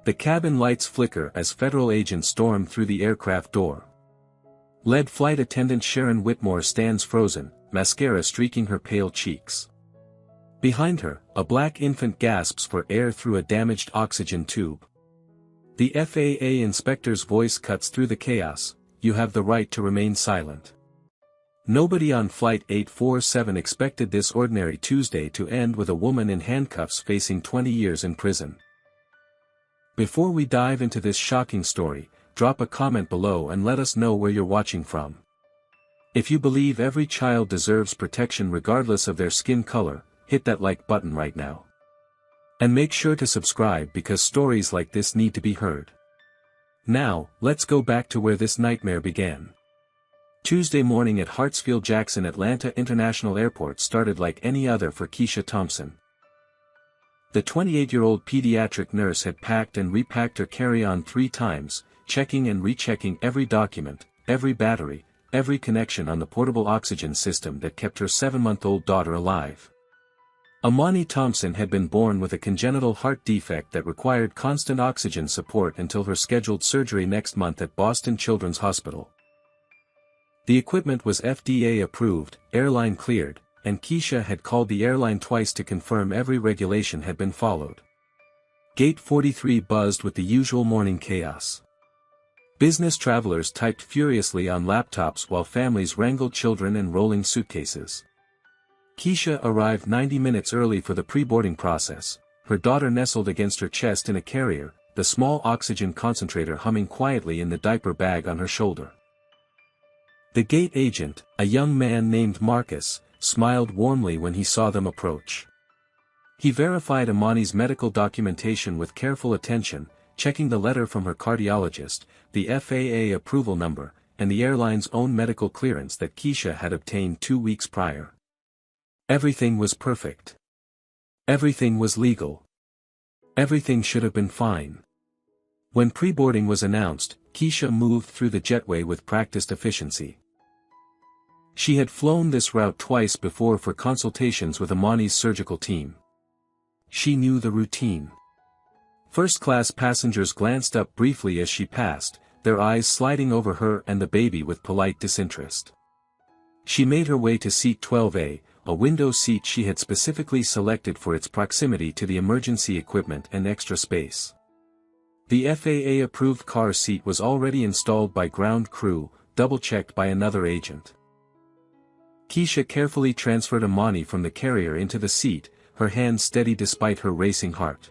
The cabin lights flicker as federal agents storm through the aircraft door. Lead flight attendant Sharon Whitmore stands frozen, mascara streaking her pale cheeks. Behind her, a black infant gasps for air through a damaged oxygen tube. The FAA inspector's voice cuts through the chaos, "You have the right to remain silent." Nobody on Flight 847 expected this ordinary Tuesday to end with a woman in handcuffs facing 20 years in prison. Before we dive into this shocking story, drop a comment below and let us know where you're watching from. If you believe every child deserves protection regardless of their skin color, hit that like button right now. And make sure to subscribe because stories like this need to be heard. Now, let's go back to where this nightmare began. Tuesday morning at Hartsfield-Jackson Atlanta International Airport started like any other for Keisha Thompson. The 28-year-old pediatric nurse had packed and repacked her carry-on 3 times, checking and rechecking every document, every battery, every connection on the portable oxygen system that kept her 7-month-old daughter alive. Amani Thompson had been born with a congenital heart defect that required constant oxygen support until her scheduled surgery next month at Boston Children's Hospital. The equipment was FDA approved, Airline cleared, and Keisha had called the airline twice to confirm every regulation had been followed. Gate 43 buzzed with the usual morning chaos. Business travelers typed furiously on laptops while families wrangled children and rolling suitcases. Keisha arrived 90 minutes early for the pre-boarding process, her daughter nestled against her chest in a carrier, the small oxygen concentrator humming quietly in the diaper bag on her shoulder. The gate agent, a young man named Marcus, smiled warmly when he saw them approach. He verified Amani's medical documentation with careful attention, checking the letter from her cardiologist, the FAA approval number, and the airline's own medical clearance that Keisha had obtained 2 weeks prior. Everything was perfect. Everything was legal. Everything should have been fine. When pre-boarding was announced, Keisha moved through the jetway with practiced efficiency. She had flown this route twice before for consultations with Amani's surgical team. She knew the routine. First-class passengers glanced up briefly as she passed, their eyes sliding over her and the baby with polite disinterest. She made her way to seat 12A, a window seat she had specifically selected for its proximity to the emergency equipment and extra space. The FAA-approved car seat was already installed by ground crew, double-checked by another agent. Keisha carefully transferred Amani from the carrier into the seat, her hand steady despite her racing heart.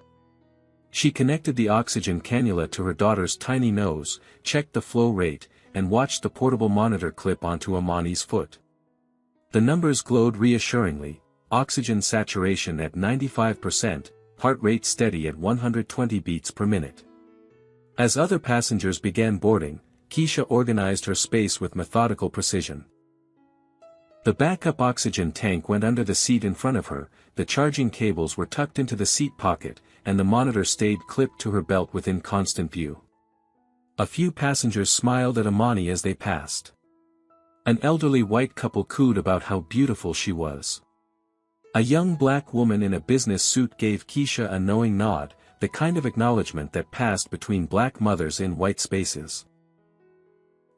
She connected the oxygen cannula to her daughter's tiny nose, checked the flow rate, and watched the portable monitor clip onto Amani's foot. The numbers glowed reassuringly, oxygen saturation at 95%, heart rate steady at 120 beats per minute. As other passengers began boarding, Keisha organized her space with methodical precision. The backup oxygen tank went under the seat in front of her, the charging cables were tucked into the seat pocket, and the monitor stayed clipped to her belt within constant view. A few passengers smiled at Amani as they passed. An elderly white couple cooed about how beautiful she was. A young black woman in a business suit gave Keisha a knowing nod, the kind of acknowledgement that passed between black mothers in white spaces.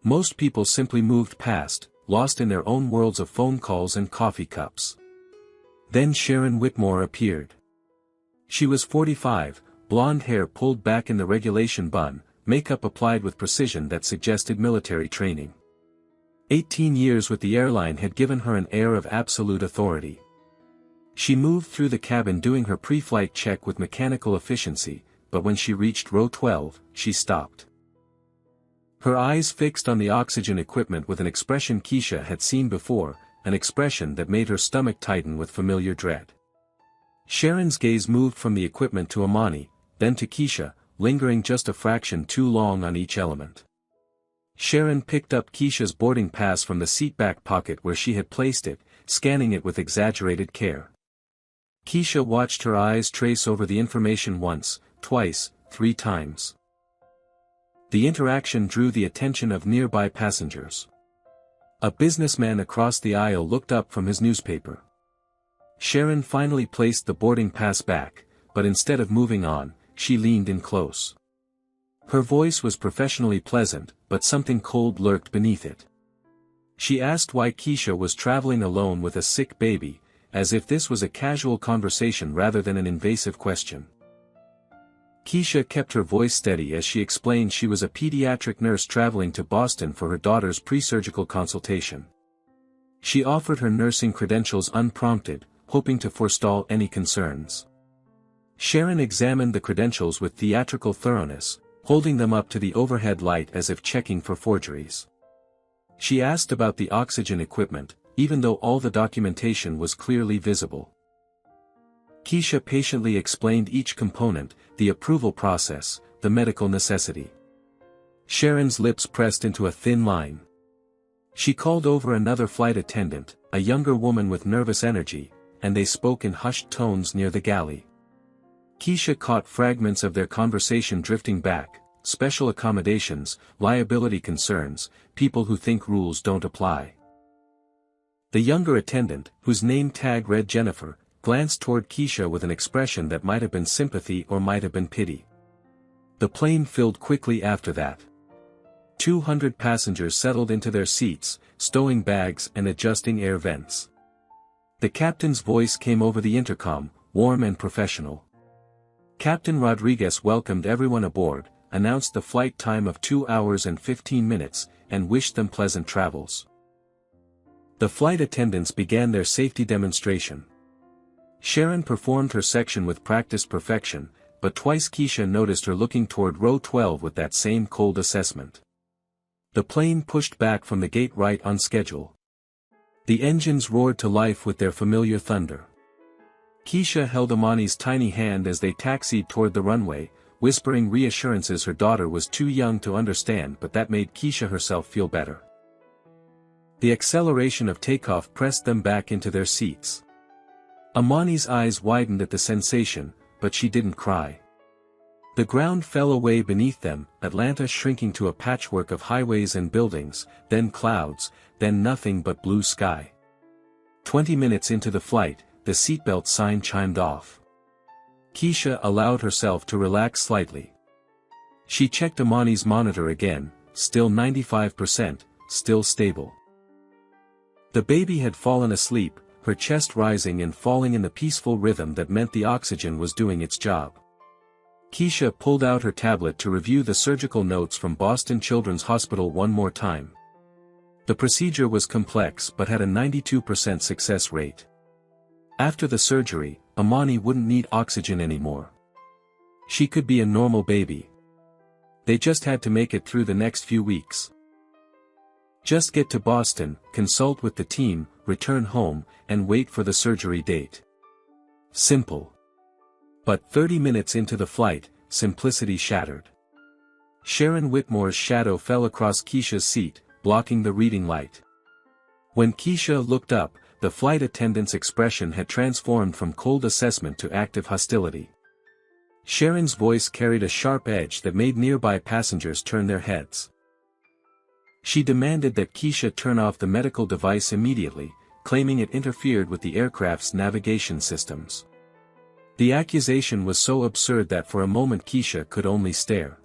Most people simply moved past, lost in their own worlds of phone calls and coffee cups. Then Sharon Whitmore appeared. She was 45, blonde hair pulled back in the regulation bun, makeup applied with precision that suggested military training. 18 years with the airline had given her an air of absolute authority. She moved through the cabin doing her pre-flight check with mechanical efficiency, but when she reached row 12, she stopped. Her eyes fixed on the oxygen equipment with an expression Keisha had seen before, an expression that made her stomach tighten with familiar dread. Sharon's gaze moved from the equipment to Amani, then to Keisha, lingering just a fraction too long on each element. Sharon picked up Keisha's boarding pass from the seatback pocket where she had placed it, scanning it with exaggerated care. Keisha watched her eyes trace over the information once, twice, 3 times. The interaction drew the attention of nearby passengers. A businessman across the aisle looked up from his newspaper. Sharon finally placed the boarding pass back, but instead of moving on, she leaned in close. Her voice was professionally pleasant, but something cold lurked beneath it. She asked why Keisha was traveling alone with a sick baby, as if this was a casual conversation rather than an invasive question. Keisha kept her voice steady as she explained she was a pediatric nurse traveling to Boston for her daughter's pre-surgical consultation. She offered her nursing credentials unprompted, hoping to forestall any concerns. Sharon examined the credentials with theatrical thoroughness, holding them up to the overhead light as if checking for forgeries. She asked about the oxygen equipment, even though all the documentation was clearly visible. Keisha patiently explained each component, the approval process, the medical necessity. Sharon's lips pressed into a thin line. She called over another flight attendant, a younger woman with nervous energy, and they spoke in hushed tones near the galley. Keisha caught fragments of their conversation drifting back: special accommodations, liability concerns, people who think rules don't apply. The younger attendant, whose name tag read Jennifer, glanced toward Keisha with an expression that might have been sympathy or might have been pity. The plane filled quickly after that. 200 passengers settled into their seats, stowing bags and adjusting air vents. The captain's voice came over the intercom, warm and professional. Captain Rodriguez welcomed everyone aboard, announced the flight time of 2 hours and 15 minutes, and wished them pleasant travels. The flight attendants began their safety demonstration. Sharon performed her section with practiced perfection, but twice Keisha noticed her looking toward row 12 with that same cold assessment. The plane pushed back from the gate right on schedule. The engines roared to life with their familiar thunder. Keisha held Amani's tiny hand as they taxied toward the runway, whispering reassurances her daughter was too young to understand, but that made Keisha herself feel better. The acceleration of takeoff pressed them back into their seats. Amani's eyes widened at the sensation, but she didn't cry. The ground fell away beneath them, Atlanta shrinking to a patchwork of highways and buildings, then clouds, then nothing but blue sky. 20 minutes into the flight, the seatbelt sign chimed off. Keisha allowed herself to relax slightly. She checked Amani's monitor again, still 95%, still stable. The baby had fallen asleep, her chest rising and falling in the peaceful rhythm that meant the oxygen was doing its job. Keisha pulled out her tablet to review the surgical notes from Boston Children's Hospital one more time. The procedure was complex but had a 92% success rate. After the surgery, Amani wouldn't need oxygen anymore. She could be a normal baby. They just had to make it through the next few weeks. Just get to Boston, consult with the team, return home, and wait for the surgery date. Simple. But 30 minutes into the flight, simplicity shattered. Sharon Whitmore's shadow fell across Keisha's seat, blocking the reading light. When Keisha looked up, the flight attendant's expression had transformed from cold assessment to active hostility. Sharon's voice carried a sharp edge that made nearby passengers turn their heads. She demanded that Keisha turn off the medical device immediately, claiming it interfered with the aircraft's navigation systems. The accusation was so absurd that for a moment Keisha could only stare.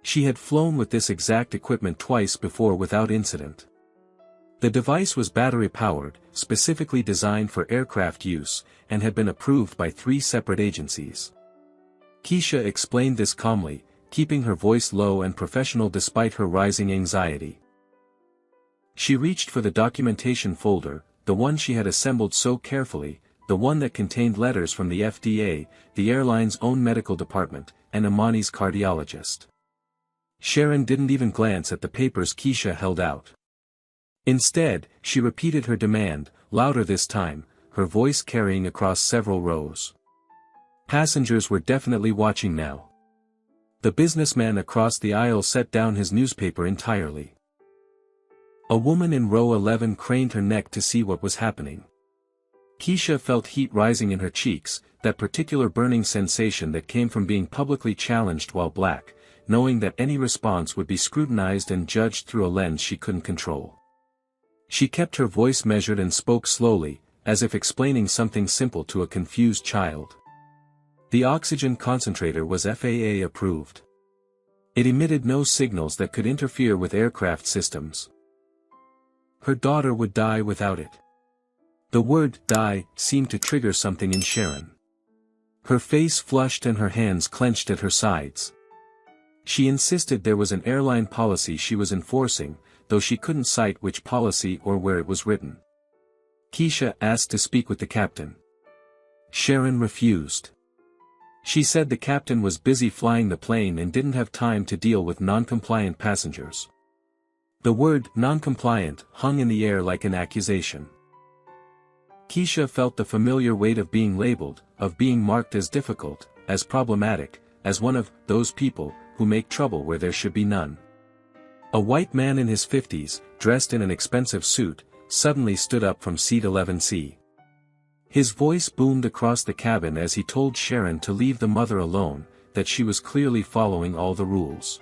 She had flown with this exact equipment twice before without incident. The device was battery-powered, specifically designed for aircraft use, and had been approved by 3 separate agencies. Keisha explained this calmly, keeping her voice low and professional despite her rising anxiety. She reached for the documentation folder, the one she had assembled so carefully, the one that contained letters from the FAA, the airline's own medical department, and Amani's cardiologist. Sharon didn't even glance at the papers Keisha held out. Instead, she repeated her demand, louder this time, her voice carrying across several rows. Passengers were definitely watching now. The businessman across the aisle set down his newspaper entirely. A woman in row 11 craned her neck to see what was happening. Keisha felt heat rising in her cheeks, that particular burning sensation that came from being publicly challenged while black, knowing that any response would be scrutinized and judged through a lens she couldn't control. She kept her voice measured and spoke slowly, as if explaining something simple to a confused child. The oxygen concentrator was FAA approved. It emitted no signals that could interfere with aircraft systems. Her daughter would die without it. The word die seemed to trigger something in Sharon. Her face flushed and her hands clenched at her sides. She insisted there was an airline policy she was enforcing, though she couldn't cite which policy or where it was written. Keisha asked to speak with the captain. Sharon refused. She said the captain was busy flying the plane and didn't have time to deal with non-compliant passengers. The word non-compliant hung in the air like an accusation. Keisha felt the familiar weight of being labeled, of being marked as difficult, as problematic, as one of those people who make trouble where there should be none. A white man in his 50s, dressed in an expensive suit, suddenly stood up from seat 11C. His voice boomed across the cabin as he told Sharon to leave the mother alone, that she was clearly following all the rules.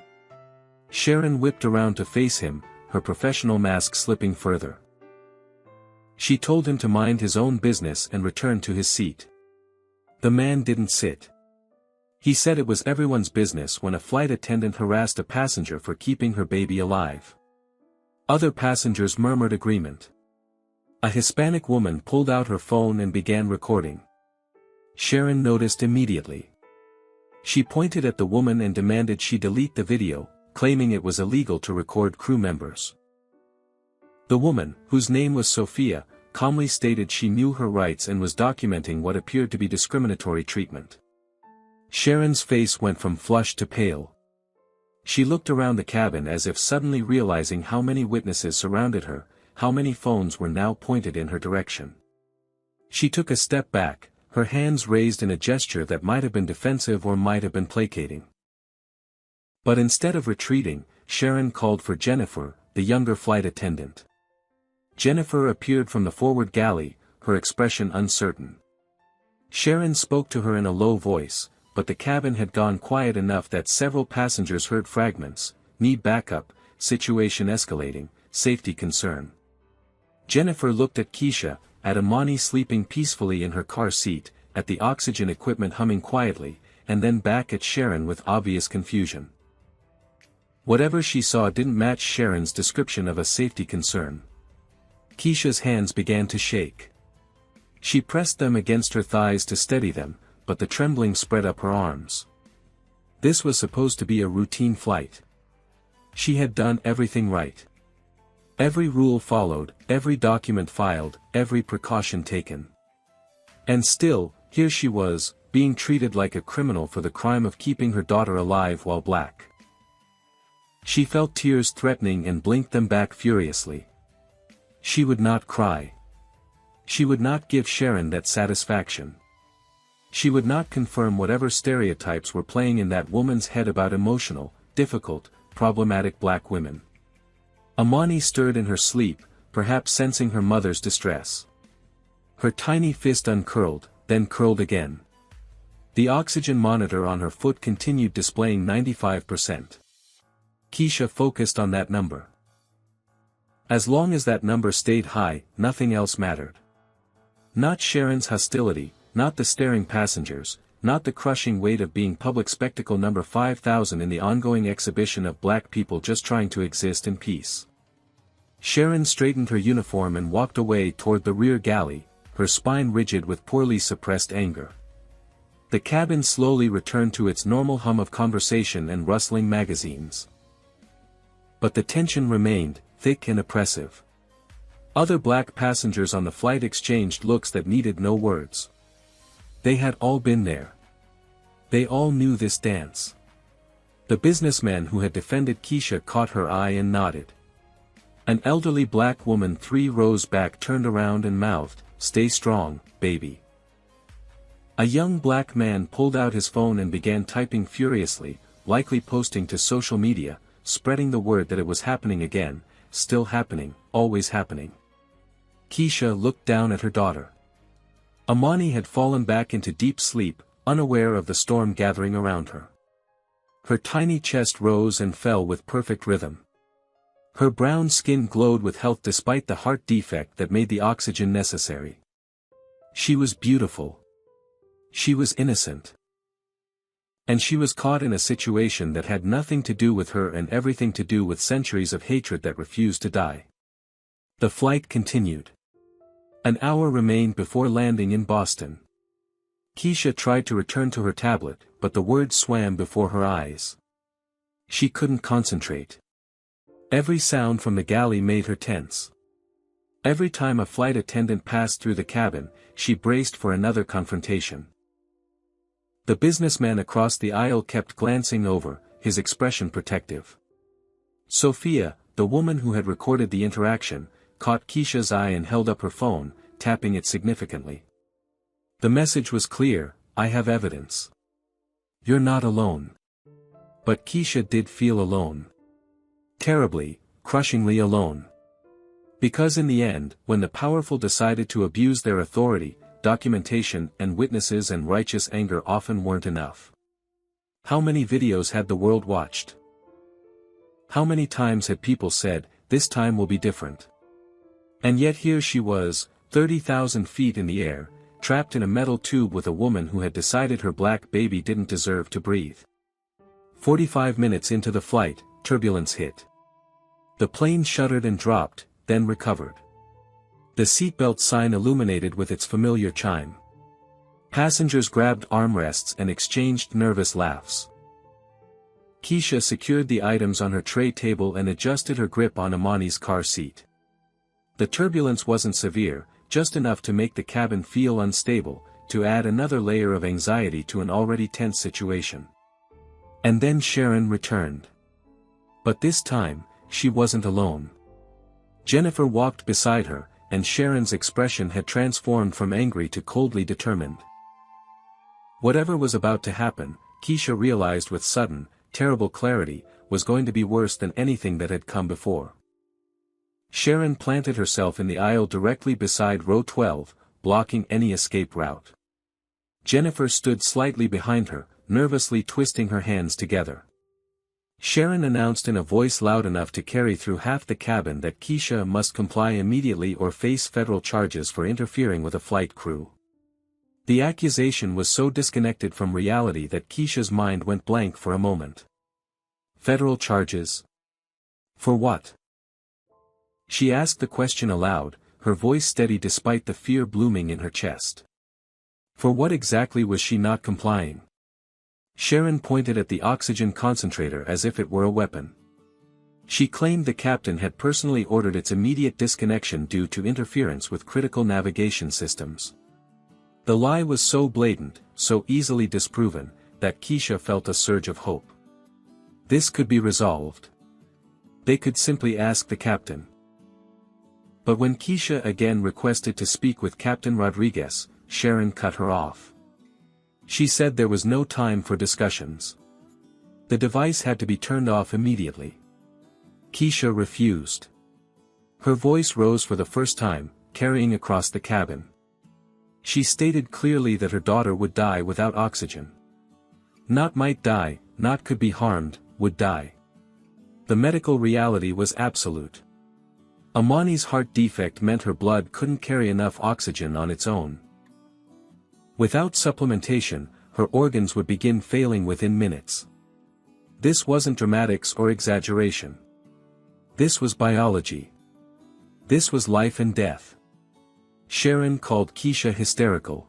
Sharon whipped around to face him, her professional mask slipping further. She told him to mind his own business and return to his seat. The man didn't sit. He said it was everyone's business when a flight attendant harassed a passenger for keeping her baby alive. Other passengers murmured agreement. A Hispanic woman pulled out her phone and began recording. Sharon noticed immediately. She pointed at the woman and demanded she delete the video, claiming it was illegal to record crew members. The woman, whose name was Sophia, calmly stated she knew her rights and was documenting what appeared to be discriminatory treatment. Sharon's face went from flushed to pale. She looked around the cabin as if suddenly realizing how many witnesses surrounded her, how many phones were now pointed in her direction. She took a step back, her hands raised in a gesture that might have been defensive or might have been placating. But instead of retreating, Sharon called for Jennifer, the younger flight attendant. Jennifer appeared from the forward galley, her expression uncertain. Sharon spoke to her in a low voice, but the cabin had gone quiet enough that several passengers heard fragments: need backup, situation escalating, safety concern. Jennifer looked at Keisha, at Amani sleeping peacefully in her car seat, at the oxygen equipment humming quietly, and then back at Sharon with obvious confusion. Whatever she saw didn't match Sharon's description of a safety concern. Keisha's hands began to shake. She pressed them against her thighs to steady them, but the trembling spread up her arms. This was supposed to be a routine flight. She had done everything right. Every rule followed, every document filed, every precaution taken. And still, here she was, being treated like a criminal for the crime of keeping her daughter alive while black. She felt tears threatening and blinked them back furiously. She would not cry. She would not give Sharon that satisfaction. She would not confirm whatever stereotypes were playing in that woman's head about emotional, difficult, problematic black women. Amani stirred in her sleep, perhaps sensing her mother's distress. Her tiny fist uncurled, then curled again. The oxygen monitor on her foot continued displaying 95%. Keisha focused on that number. As long as that number stayed high, nothing else mattered. Not Sharon's hostility, not the staring passengers, not the crushing weight of being public spectacle number 5,000 in the ongoing exhibition of black people just trying to exist in peace. Sharon straightened her uniform and walked away toward the rear galley, her spine rigid with poorly suppressed anger. The cabin slowly returned to its normal hum of conversation and rustling magazines. But the tension remained, thick and oppressive. Other black passengers on the flight exchanged looks that needed no words. They had all been there. They all knew this dance. The businessman who had defended Keisha caught her eye and nodded. An elderly black woman 3 rows back turned around and mouthed, "Stay strong, baby." A young black man pulled out his phone and began typing furiously, likely posting to social media, spreading the word that it was happening again, still happening, always happening. Keisha looked down at her daughter. Amani had fallen back into deep sleep, unaware of the storm gathering around her. Her tiny chest rose and fell with perfect rhythm. Her brown skin glowed with health despite the heart defect that made the oxygen necessary. She was beautiful. She was innocent. And she was caught in a situation that had nothing to do with her and everything to do with centuries of hatred that refused to die. The flight continued. An hour remained before landing in Boston. Keisha tried to return to her tablet, but the words swam before her eyes. She couldn't concentrate. Every sound from the galley made her tense. Every time a flight attendant passed through the cabin, she braced for another confrontation. The businessman across the aisle kept glancing over, his expression protective. Sophia, the woman who had recorded the interaction, caught Keisha's eye and held up her phone, tapping it significantly. The message was clear: I have evidence. You're not alone. But Keisha did feel alone. Terribly, crushingly alone. Because in the end, when the powerful decided to abuse their authority, documentation and witnesses and righteous anger often weren't enough. How many videos had the world watched? How many times had people said, this time will be different? And yet here she was, 30,000 feet in the air, trapped in a metal tube with a woman who had decided her black baby didn't deserve to breathe. 45 minutes into the flight, turbulence hit. The plane shuddered and dropped, then recovered. The seatbelt sign illuminated with its familiar chime. Passengers grabbed armrests and exchanged nervous laughs. Keisha secured the items on her tray table and adjusted her grip on Amani's car seat. The turbulence wasn't severe, just enough to make the cabin feel unstable, to add another layer of anxiety to an already tense situation. And then Sharon returned. But this time, she wasn't alone. Jennifer walked beside her, and Sharon's expression had transformed from angry to coldly determined. Whatever was about to happen, Keisha realized with sudden, terrible clarity, was going to be worse than anything that had come before. Sharon planted herself in the aisle directly beside row 12, blocking any escape route. Jennifer stood slightly behind her, nervously twisting her hands together. Sharon announced in a voice loud enough to carry through half the cabin that Keisha must comply immediately or face federal charges for interfering with a flight crew. The accusation was so disconnected from reality that Keisha's mind went blank for a moment. Federal charges? For what? She asked the question aloud, her voice steady despite the fear blooming in her chest. For what exactly was she not complying? Sharon pointed at the oxygen concentrator as if it were a weapon. She claimed the captain had personally ordered its immediate disconnection due to interference with critical navigation systems. The lie was so blatant, so easily disproven, that Keisha felt a surge of hope. This could be resolved. They could simply ask the captain. But when Keisha again requested to speak with Captain Rodriguez, Sharon cut her off. She said there was no time for discussions. The device had to be turned off immediately. Keisha refused. Her voice rose for the first time, carrying across the cabin. She stated clearly that her daughter would die without oxygen. Not might die, not could be harmed, would die. The medical reality was absolute. Amani's heart defect meant her blood couldn't carry enough oxygen on its own. Without supplementation, her organs would begin failing within minutes. This wasn't dramatics or exaggeration. This was biology. This was life and death. Sharon called Keisha hysterical.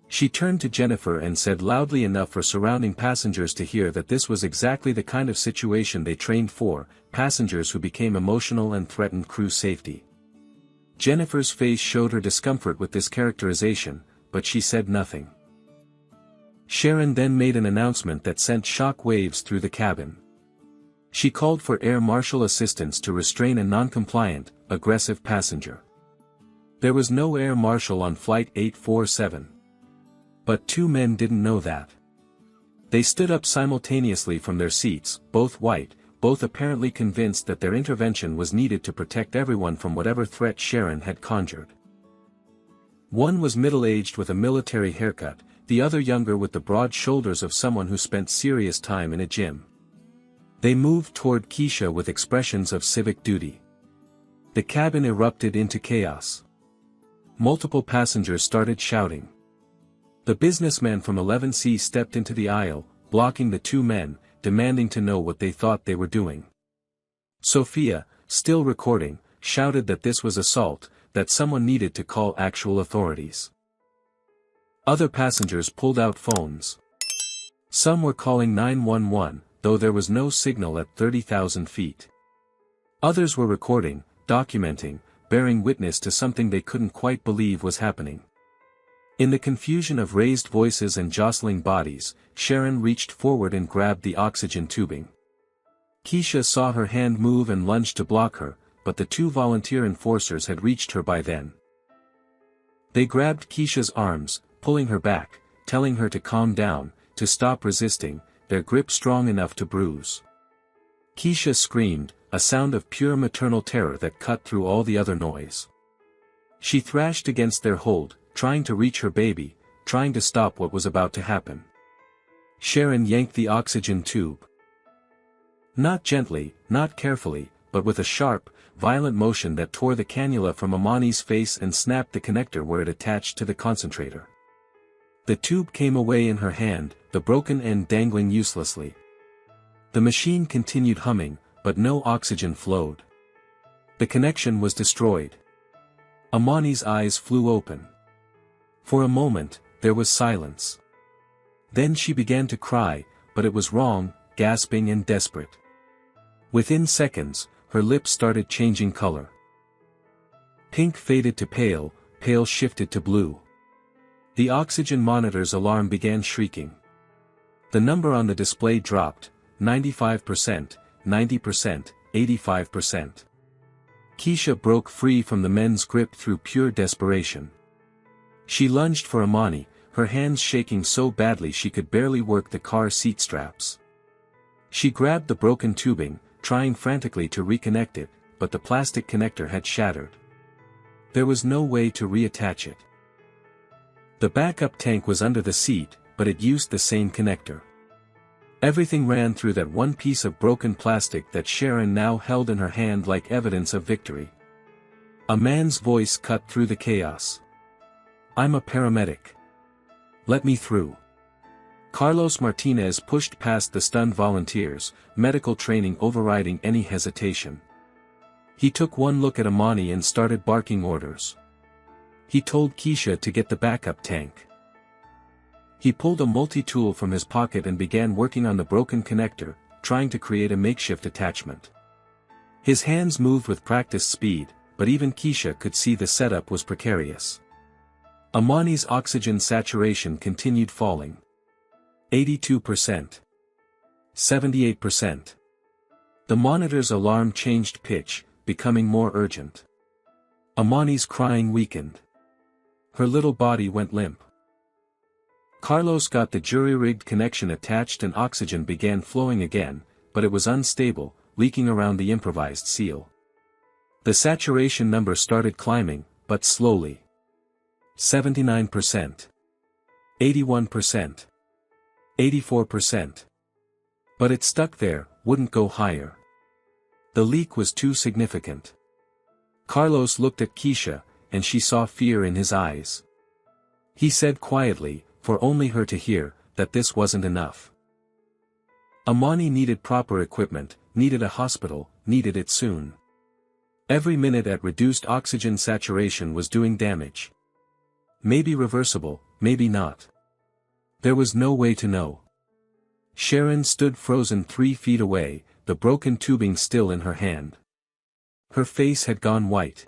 She turned to Jennifer and said loudly enough for surrounding passengers to hear that this was exactly the kind of situation they trained for, passengers who became emotional and threatened crew safety. Jennifer's face showed her discomfort with this characterization, but she said nothing. Sharon then made an announcement that sent shock waves through the cabin. She called for air marshal assistance to restrain a non-compliant, aggressive passenger. There was no air marshal on Flight 847. But two men didn't know that. They stood up simultaneously from their seats, both white, both apparently convinced that their intervention was needed to protect everyone from whatever threat Sharon had conjured. One was middle-aged with a military haircut, the other younger with the broad shoulders of someone who spent serious time in a gym. They moved toward Keisha with expressions of civic duty. The cabin erupted into chaos. Multiple passengers started shouting. The businessman from 11C stepped into the aisle, blocking the two men, demanding to know what they thought they were doing. Sophia, still recording, shouted that this was assault, that someone needed to call actual authorities. Other passengers pulled out phones. Some were calling 911, though there was no signal at 30,000 feet. Others were recording, documenting, bearing witness to something they couldn't quite believe was happening. In the confusion of raised voices and jostling bodies, Sharon reached forward and grabbed the oxygen tubing. Keisha saw her hand move and lunged to block her, but the two volunteer enforcers had reached her by then. They grabbed Keisha's arms, pulling her back, telling her to calm down, to stop resisting, their grip strong enough to bruise. Keisha screamed, a sound of pure maternal terror that cut through all the other noise. She thrashed against their hold, trying to reach her baby, trying to stop what was about to happen. Sharon yanked the oxygen tube. Not gently, not carefully, but with a sharp, violent motion that tore the cannula from Amani's face and snapped the connector where it attached to the concentrator. The tube came away in her hand, the broken end dangling uselessly. The machine continued humming, but no oxygen flowed. The connection was destroyed. Amani's eyes flew open. For a moment, there was silence. Then she began to cry, but it was wrong, gasping and desperate. Within seconds, her lips started changing color. Pink faded to pale, pale shifted to blue. The oxygen monitor's alarm began shrieking. The number on the display dropped, 95%, 90%, 85%. Keisha broke free from the men's grip through pure desperation. She lunged for Amani, her hands shaking so badly she could barely work the car seat straps. She grabbed the broken tubing, trying frantically to reconnect it, but the plastic connector had shattered. There was no way to reattach it. The backup tank was under the seat, but it used the same connector. Everything ran through that one piece of broken plastic that Sharon now held in her hand like evidence of victory. A man's voice cut through the chaos. "I'm a paramedic. Let me through." Carlos Martinez pushed past the stunned volunteers, medical training overriding any hesitation. He took one look at Amani and started barking orders. He told Keisha to get the backup tank. He pulled a multi-tool from his pocket and began working on the broken connector, trying to create a makeshift attachment. His hands moved with practiced speed, but even Keisha could see the setup was precarious. Amani's oxygen saturation continued falling. 82%. 78%. The monitor's alarm changed pitch, becoming more urgent. Amani's crying weakened. Her little body went limp. Carlos got the jury-rigged connection attached and oxygen began flowing again, but it was unstable, leaking around the improvised seal. The saturation number started climbing, but slowly. 79%. 81%. 84%. But it stuck there, wouldn't go higher. The leak was too significant. Carlos looked at Keisha, and she saw fear in his eyes. He said quietly, for only her to hear, that this wasn't enough. Amani needed proper equipment, needed a hospital, needed it soon. Every minute at reduced oxygen saturation was doing damage. Maybe reversible, maybe not. There was no way to know. Sharon stood frozen 3 feet away, the broken tubing still in her hand. Her face had gone white.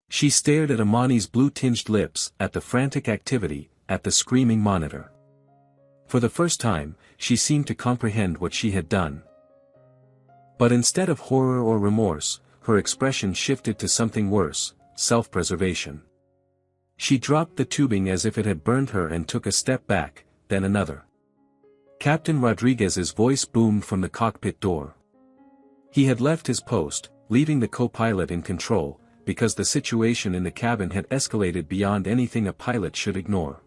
She stared at Amani's blue-tinged lips, at the frantic activity, at the screaming monitor. For the first time, she seemed to comprehend what she had done. But instead of horror or remorse, her expression shifted to something worse, self-preservation. She dropped the tubing as if it had burned her and took a step back, then another. Captain Rodriguez's voice boomed from the cockpit door. He had left his post, leaving the co-pilot in control, because the situation in the cabin had escalated beyond anything a pilot should ignore.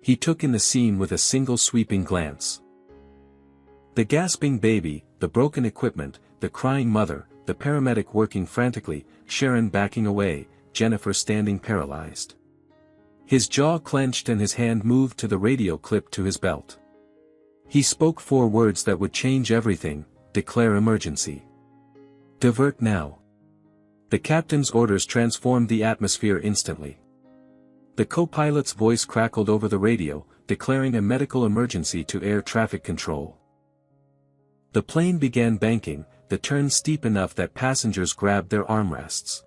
He took in the scene with a single sweeping glance. The gasping baby, the broken equipment, the crying mother, the paramedic working frantically, Sharon backing away, Jennifer standing paralyzed. His jaw clenched and his hand moved to the radio clipped to his belt. He spoke 4 words that would change everything: declare emergency. Divert now. The captain's orders transformed the atmosphere instantly. The co-pilot's voice crackled over the radio, declaring a medical emergency to air traffic control. The plane began banking, the turn steep enough that passengers grabbed their armrests.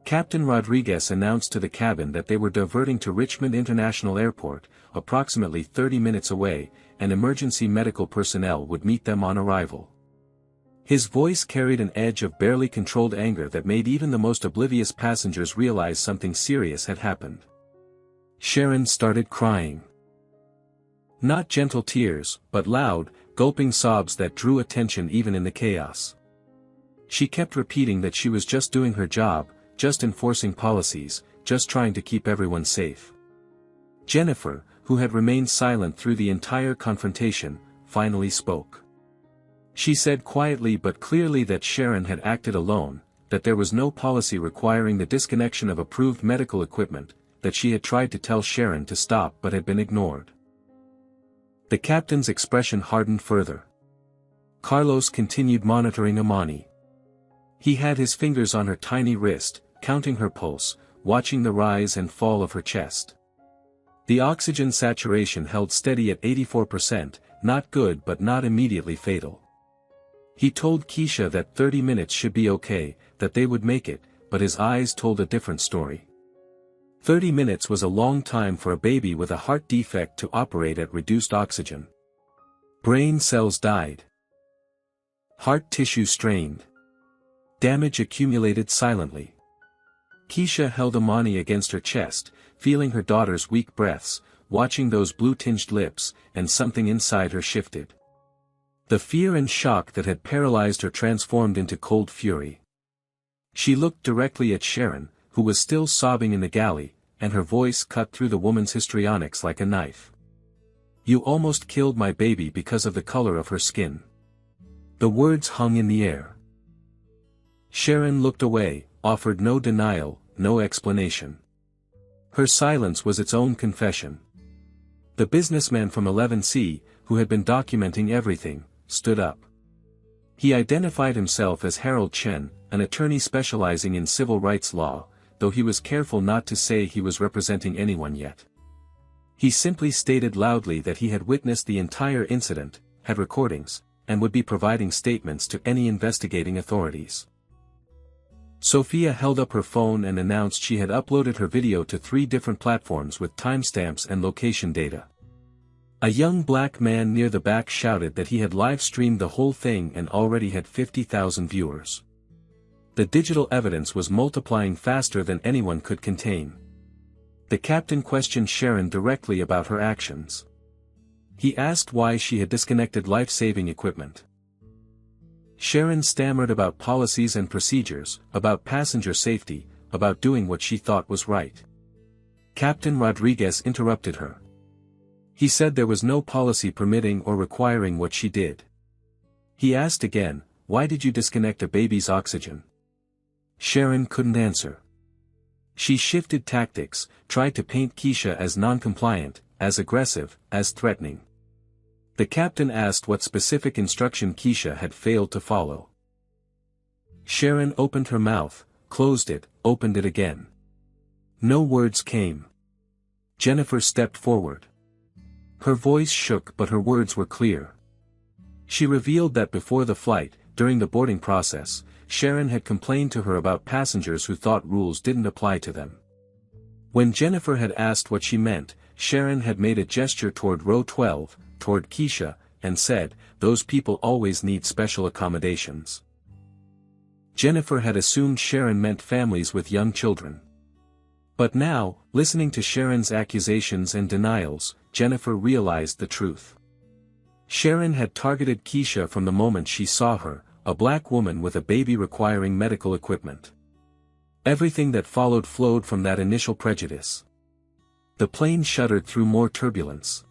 Captain Rodriguez announced to the cabin that they were diverting to Richmond International Airport, approximately 30 minutes away, and emergency medical personnel would meet them on arrival. His voice carried an edge of barely controlled anger that made even the most oblivious passengers realize something serious had happened. Sharon started crying. Not gentle tears, but loud, gulping sobs that drew attention even in the chaos. She kept repeating that she was just doing her job, just enforcing policies, just trying to keep everyone safe. Jennifer, who had remained silent through the entire confrontation, finally spoke. She said quietly but clearly that Sharon had acted alone, that there was no policy requiring the disconnection of approved medical equipment, that she had tried to tell Sharon to stop but had been ignored. The captain's expression hardened further. Carlos continued monitoring Amani. He had his fingers on her tiny wrist, counting her pulse, watching the rise and fall of her chest. The oxygen saturation held steady at 84%, not good but not immediately fatal. He told Keisha that 30 minutes should be okay, that they would make it, but his eyes told a different story. 30 minutes was a long time for a baby with a heart defect to operate at reduced oxygen. Brain cells died. Heart tissue strained. Damage accumulated silently. Keisha held Amani against her chest, feeling her daughter's weak breaths, watching those blue-tinged lips, and something inside her shifted. The fear and shock that had paralyzed her transformed into cold fury. She looked directly at Sharon, who was still sobbing in the galley, and her voice cut through the woman's histrionics like a knife. "You almost killed my baby because of the color of her skin." The words hung in the air. Sharon looked away, offered no denial, no explanation. Her silence was its own confession. The businessman from 11C, who had been documenting everything, stood up. He identified himself as Harold Chen, an attorney specializing in civil rights law, though he was careful not to say he was representing anyone yet. He simply stated loudly that he had witnessed the entire incident, had recordings, and would be providing statements to any investigating authorities. Sophia held up her phone and announced she had uploaded her video to 3 different platforms with timestamps and location data. A young black man near the back shouted that he had live-streamed the whole thing and already had 50,000 viewers. The digital evidence was multiplying faster than anyone could contain. The captain questioned Sharon directly about her actions. He asked why she had disconnected life-saving equipment. Sharon stammered about policies and procedures, about passenger safety, about doing what she thought was right. Captain Rodriguez interrupted her. He said there was no policy permitting or requiring what she did. He asked again, "Why did you disconnect a baby's oxygen?" Sharon couldn't answer. She shifted tactics, tried to paint Keisha as non-compliant, as aggressive, as threatening. The captain asked what specific instruction Keisha had failed to follow. Sharon opened her mouth, closed it, opened it again. No words came. Jennifer stepped forward. Her voice shook but her words were clear. She revealed that before the flight, during the boarding process, Sharon had complained to her about passengers who thought rules didn't apply to them. When Jennifer had asked what she meant, Sharon had made a gesture toward row 12, toward Keisha, and said, "Those people always need special accommodations." Jennifer had assumed Sharon meant families with young children. But now, listening to Sharon's accusations and denials, Jennifer realized the truth. Sharon had targeted Keisha from the moment she saw her, a black woman with a baby requiring medical equipment. Everything that followed flowed from that initial prejudice. The plane shuddered through more turbulence.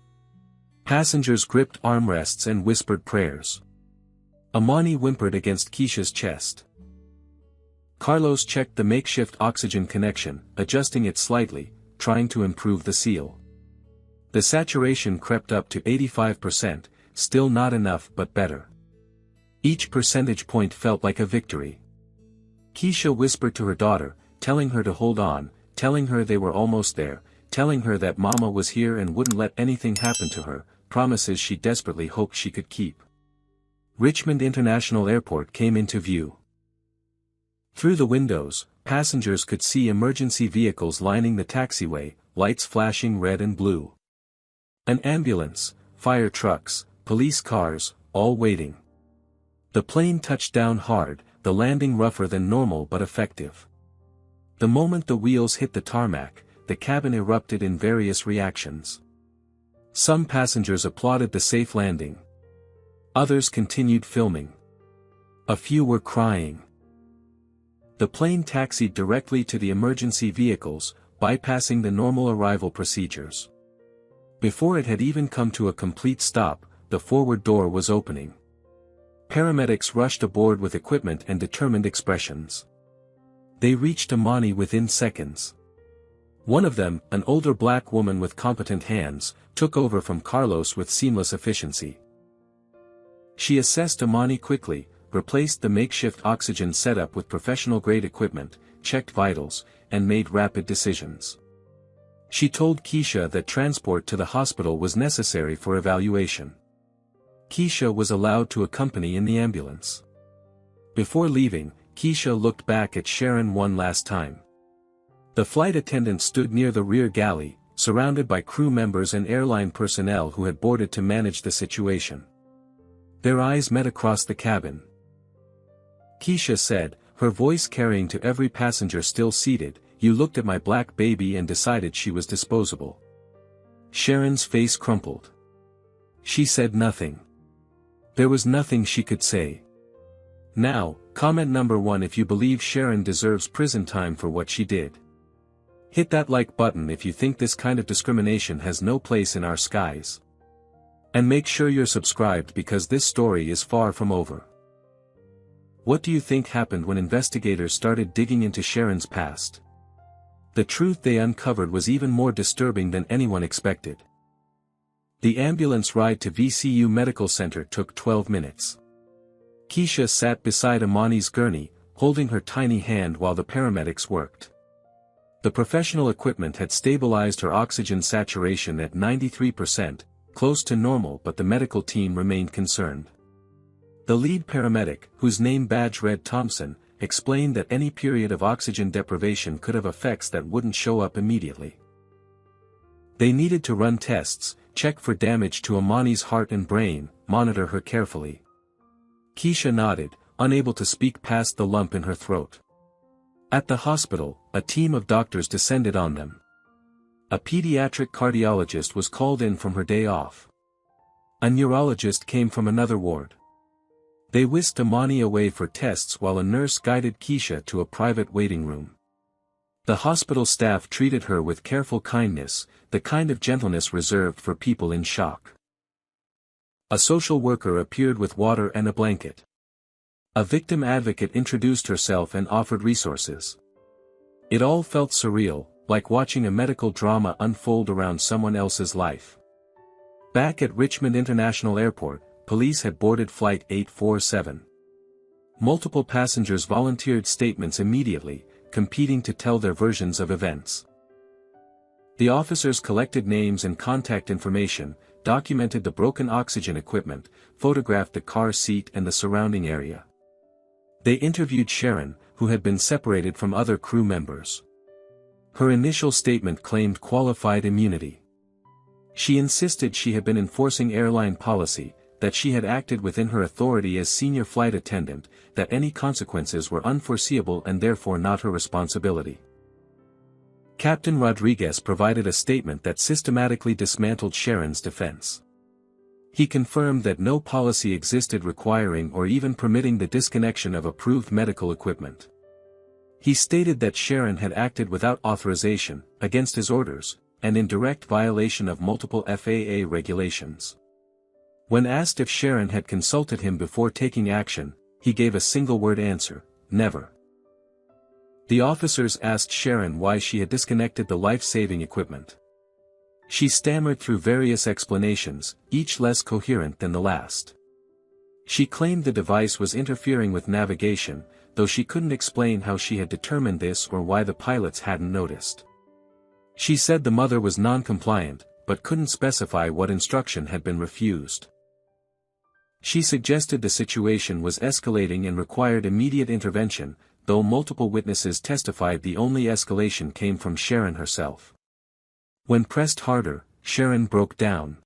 Passengers gripped armrests and whispered prayers. Amani whimpered against Keisha's chest. Carlos checked the makeshift oxygen connection, adjusting it slightly, trying to improve the seal. The saturation crept up to 85%, still not enough but better. Each percentage point felt like a victory. Keisha whispered to her daughter, telling her to hold on, telling her they were almost there, telling her that Mama was here and wouldn't let anything happen to her, promises she desperately hoped she could keep. Richmond International Airport came into view. Through the windows, passengers could see emergency vehicles lining the taxiway, lights flashing red and blue. An ambulance, fire trucks, police cars, all waiting. The plane touched down hard, the landing rougher than normal but effective. The moment the wheels hit the tarmac, the cabin erupted in various reactions. Some passengers applauded the safe landing. Others continued filming. A few were crying. The plane taxied directly to the emergency vehicles, bypassing the normal arrival procedures. Before it had even come to a complete stop, the forward door was opening. Paramedics rushed aboard with equipment and determined expressions. They reached Amani within seconds. One of them, an older black woman with competent hands, took over from Carlos with seamless efficiency. She assessed Amani quickly, replaced the makeshift oxygen setup with professional-grade equipment, checked vitals, and made rapid decisions. She told Keisha that transport to the hospital was necessary for evaluation. Keisha was allowed to accompany in the ambulance. Before leaving, Keisha looked back at Sharon one last time. The flight attendant stood near the rear galley, surrounded by crew members and airline personnel who had boarded to manage the situation. Their eyes met across the cabin. Keisha said, her voice carrying to every passenger still seated, "You looked at my black baby and decided she was disposable." Sharon's face crumpled. She said nothing. There was nothing she could say. Now, comment number 1 if you believe Sharon deserves prison time for what she did. Hit that like button if you think this kind of discrimination has no place in our skies. And make sure you're subscribed because this story is far from over. What do you think happened when investigators started digging into Sharon's past? The truth they uncovered was even more disturbing than anyone expected. The ambulance ride to VCU Medical Center took 12 minutes. Keisha sat beside Amani's gurney, holding her tiny hand while the paramedics worked. The professional equipment had stabilized her oxygen saturation at 93%, close to normal, but the medical team remained concerned. The lead paramedic, whose name badge read Thompson, explained that any period of oxygen deprivation could have effects that wouldn't show up immediately. They needed to run tests, check for damage to Amani's heart and brain, monitor her carefully. Keisha nodded, unable to speak past the lump in her throat. At the hospital, a team of doctors descended on them. A pediatric cardiologist was called in from her day off. A neurologist came from another ward. They whisked Amani away for tests while a nurse guided Keisha to a private waiting room. The hospital staff treated her with careful kindness, the kind of gentleness reserved for people in shock. A social worker appeared with water and a blanket. A victim advocate introduced herself and offered resources. It all felt surreal, like watching a medical drama unfold around someone else's life. Back at Richmond International Airport, police had boarded Flight 847. Multiple passengers volunteered statements immediately, competing to tell their versions of events. The officers collected names and contact information, documented the broken oxygen equipment, photographed the car seat and the surrounding area. They interviewed Sharon, who had been separated from other crew members. Her initial statement claimed qualified immunity. She insisted she had been enforcing airline policy, that she had acted within her authority as senior flight attendant, that any consequences were unforeseeable and therefore not her responsibility. Captain Rodriguez provided a statement that systematically dismantled Sharon's defense. He confirmed that no policy existed requiring or even permitting the disconnection of approved medical equipment. He stated that Sharon had acted without authorization, against his orders, and in direct violation of multiple FAA regulations. When asked if Sharon had consulted him before taking action, he gave a single-word answer: never. The officers asked Sharon why she had disconnected the life-saving equipment. She stammered through various explanations, each less coherent than the last. She claimed the device was interfering with navigation, though she couldn't explain how she had determined this or why the pilots hadn't noticed. She said the mother was non-compliant, but couldn't specify what instruction had been refused. She suggested the situation was escalating and required immediate intervention, though multiple witnesses testified the only escalation came from Sharon herself. When pressed harder, Sharon broke down.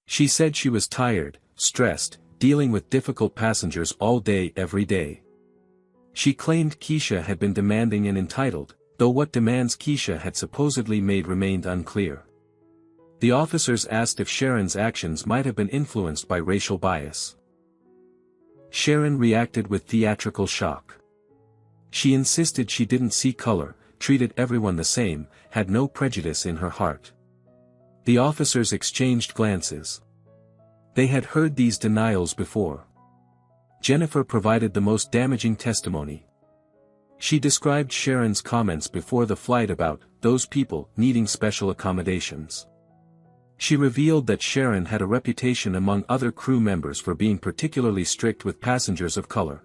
She said she was tired, stressed, dealing with difficult passengers all day every day. She claimed Keisha had been demanding and entitled, though what demands Keisha had supposedly made remained unclear. The officers asked if Sharon's actions might have been influenced by racial bias. Sharon reacted with theatrical shock. She insisted she didn't see color, treated everyone the same, had no prejudice in her heart. The officers exchanged glances. They had heard these denials before. Jennifer provided the most damaging testimony. She described Sharon's comments before the flight about those people needing special accommodations. She revealed that Sharon had a reputation among other crew members for being particularly strict with passengers of color.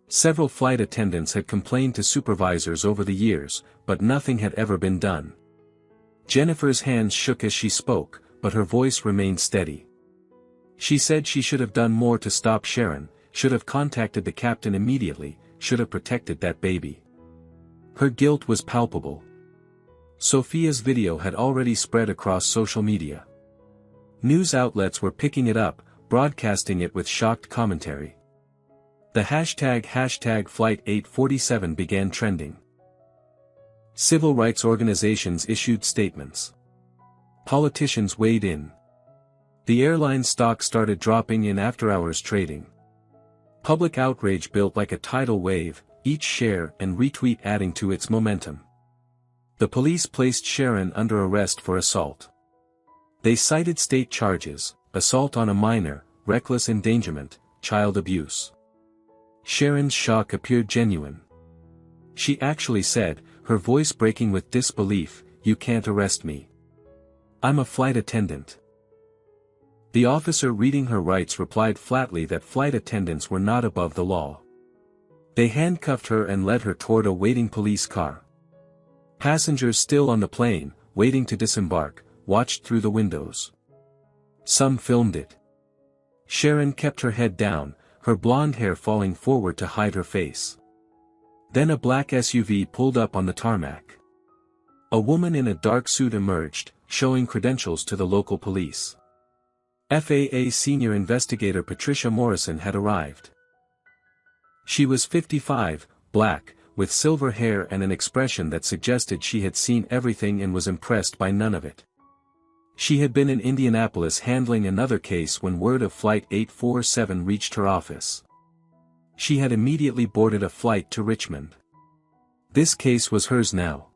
Several flight attendants had complained to supervisors over the years, but nothing had ever been done. Jennifer's hands shook as she spoke, but her voice remained steady. She said she should have done more to stop Sharon, should have contacted the captain immediately, should have protected that baby. Her guilt was palpable. Sophia's video had already spread across social media. News outlets were picking it up, broadcasting it with shocked commentary. The hashtag Flight 847 began trending. Civil rights organizations issued statements. Politicians weighed in. The airline stock started dropping in after-hours trading. Public outrage built like a tidal wave, each share and retweet adding to its momentum. The police placed Sharon under arrest for assault. They cited state charges, assault on a minor, reckless endangerment, child abuse. Sharon's shock appeared genuine. She actually said, her voice breaking with disbelief, "You can't arrest me. I'm a flight attendant." The officer reading her rights replied flatly that flight attendants were not above the law. They handcuffed her and led her toward a waiting police car. Passengers still on the plane, waiting to disembark, watched through the windows. Some filmed it. Sharon kept her head down, her blonde hair falling forward to hide her face. Then a black SUV pulled up on the tarmac. A woman in a dark suit emerged, showing credentials to the local police. FAA senior investigator Patricia Morrison had arrived. She was 55, black, with silver hair and an expression that suggested she had seen everything and was impressed by none of it. She had been in Indianapolis handling another case when word of Flight 847 reached her office. She had immediately boarded a flight to Richmond. This case was hers now.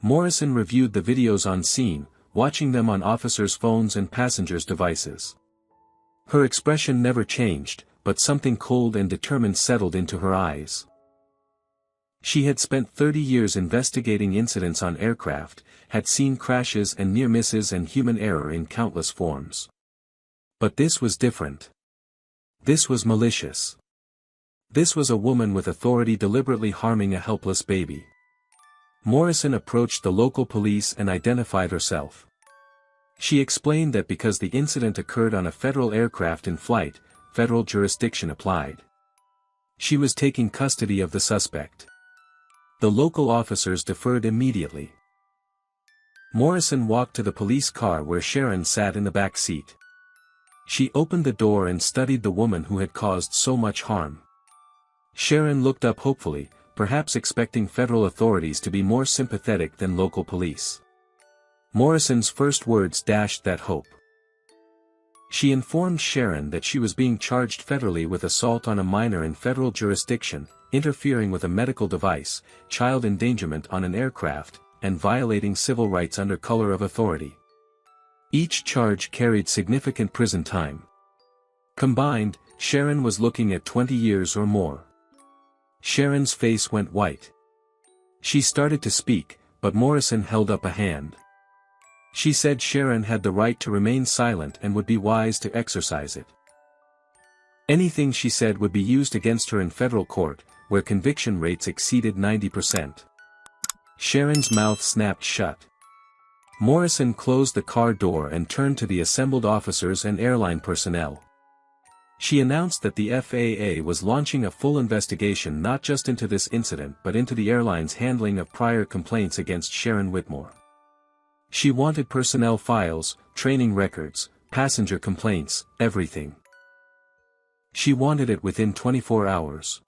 Morrison reviewed the videos on scene, watching them on officers' phones and passengers' devices. Her expression never changed, but something cold and determined settled into her eyes. She had spent 30 years investigating incidents on aircraft, had seen crashes and near misses and human error in countless forms. But this was different. This was malicious. This was a woman with authority deliberately harming a helpless baby. Morrison approached the local police and identified herself. She explained that because the incident occurred on a federal aircraft in flight, federal jurisdiction applied. She was taking custody of the suspect. The local officers deferred immediately. Morrison walked to the police car where Sharon sat in the back seat. She opened the door and studied the woman who had caused so much harm. Sharon looked up hopefully, perhaps expecting federal authorities to be more sympathetic than local police. Morrison's first words dashed that hope. She informed Sharon that she was being charged federally with assault on a minor in federal jurisdiction, interfering with a medical device, child endangerment on an aircraft, and violating civil rights under color of authority. Each charge carried significant prison time. Combined, Sharon was looking at 20 years or more. Sharon's face went white. She started to speak, but Morrison held up a hand. She said Sharon had the right to remain silent and would be wise to exercise it. Anything she said would be used against her in federal court, where conviction rates exceeded 90%. Sharon's mouth snapped shut. Morrison closed the car door and turned to the assembled officers and airline personnel. She announced that the FAA was launching a full investigation not just into this incident but into the airline's handling of prior complaints against Sharon Whitmore. She wanted personnel files, training records, passenger complaints, everything. She wanted it within 24 hours.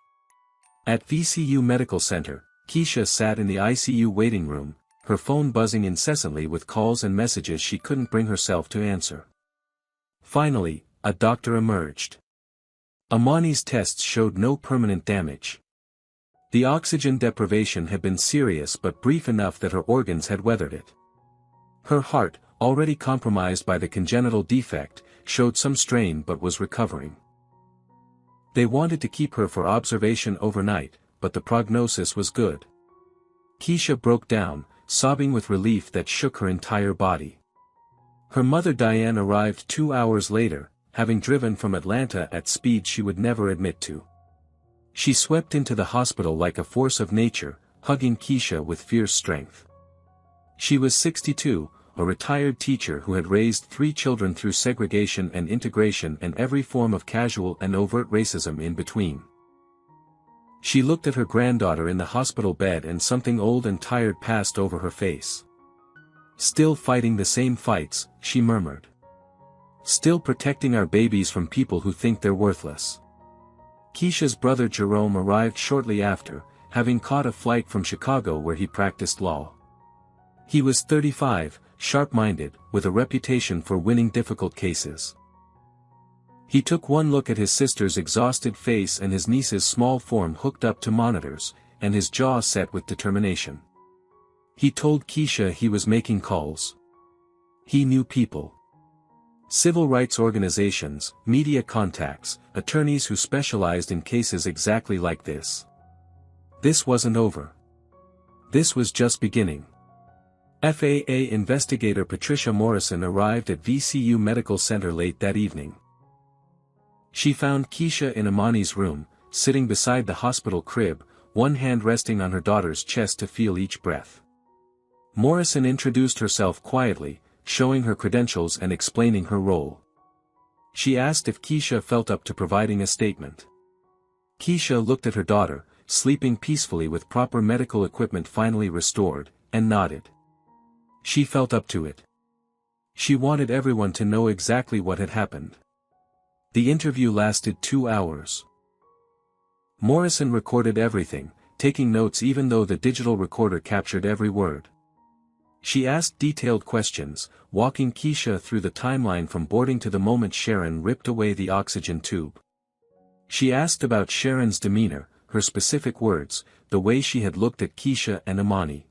At VCU Medical Center, Keisha sat in the ICU waiting room, her phone buzzing incessantly with calls and messages she couldn't bring herself to answer. Finally, a doctor emerged. Amani's tests showed no permanent damage. The oxygen deprivation had been serious but brief enough that her organs had weathered it. Her heart, already compromised by the congenital defect, showed some strain but was recovering. They wanted to keep her for observation overnight, but the prognosis was good. Keisha broke down, sobbing with relief that shook her entire body. Her mother Diane arrived 2 hours later, having driven from Atlanta at speed she would never admit to. She swept into the hospital like a force of nature, hugging Keisha with fierce strength. She was 62, a retired teacher who had raised 3 children through segregation and integration and every form of casual and overt racism in between. She looked at her granddaughter in the hospital bed and something old and tired passed over her face. "Still fighting the same fights," she murmured. "Still protecting our babies from people who think they're worthless." Keisha's brother Jerome arrived shortly after, having caught a flight from Chicago where he practiced law. He was 35, sharp-minded, with a reputation for winning difficult cases. He took one look at his sister's exhausted face and his niece's small form hooked up to monitors, and his jaw set with determination. He told Keisha he was making calls. He knew people. Civil rights organizations, media contacts, attorneys who specialized in cases exactly like this. This wasn't over. This was just beginning. FAA investigator Patricia Morrison arrived at VCU Medical Center late that evening. She found Keisha in Amani's room, sitting beside the hospital crib, one hand resting on her daughter's chest to feel each breath. Morrison introduced herself quietly, showing her credentials and explaining her role. She asked if Keisha felt up to providing a statement. Keisha looked at her daughter, sleeping peacefully with proper medical equipment finally restored, and nodded. She felt up to it. She wanted everyone to know exactly what had happened. The interview lasted 2 hours. Morrison recorded everything, taking notes even though the digital recorder captured every word. She asked detailed questions, walking Keisha through the timeline from boarding to the moment Sharon ripped away the oxygen tube. She asked about Sharon's demeanor, her specific words, the way she had looked at Keisha and Amani.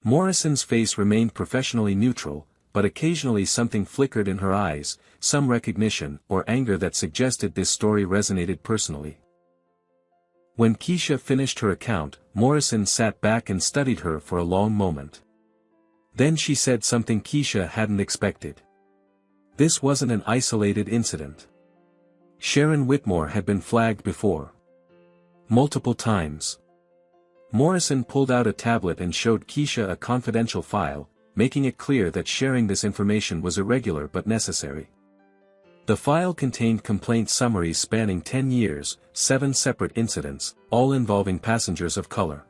Morrison's face remained professionally neutral, but occasionally something flickered in her eyes, some recognition or anger that suggested this story resonated personally. When Keisha finished her account, Morrison sat back and studied her for a long moment. Then she said something Keisha hadn't expected. This wasn't an isolated incident. Sharon Whitmore had been flagged before. Multiple times. Morrison pulled out a tablet and showed Keisha a confidential file, making it clear that sharing this information was irregular but necessary. The file contained complaint summaries spanning 10 years, 7 separate incidents, all involving passengers of color.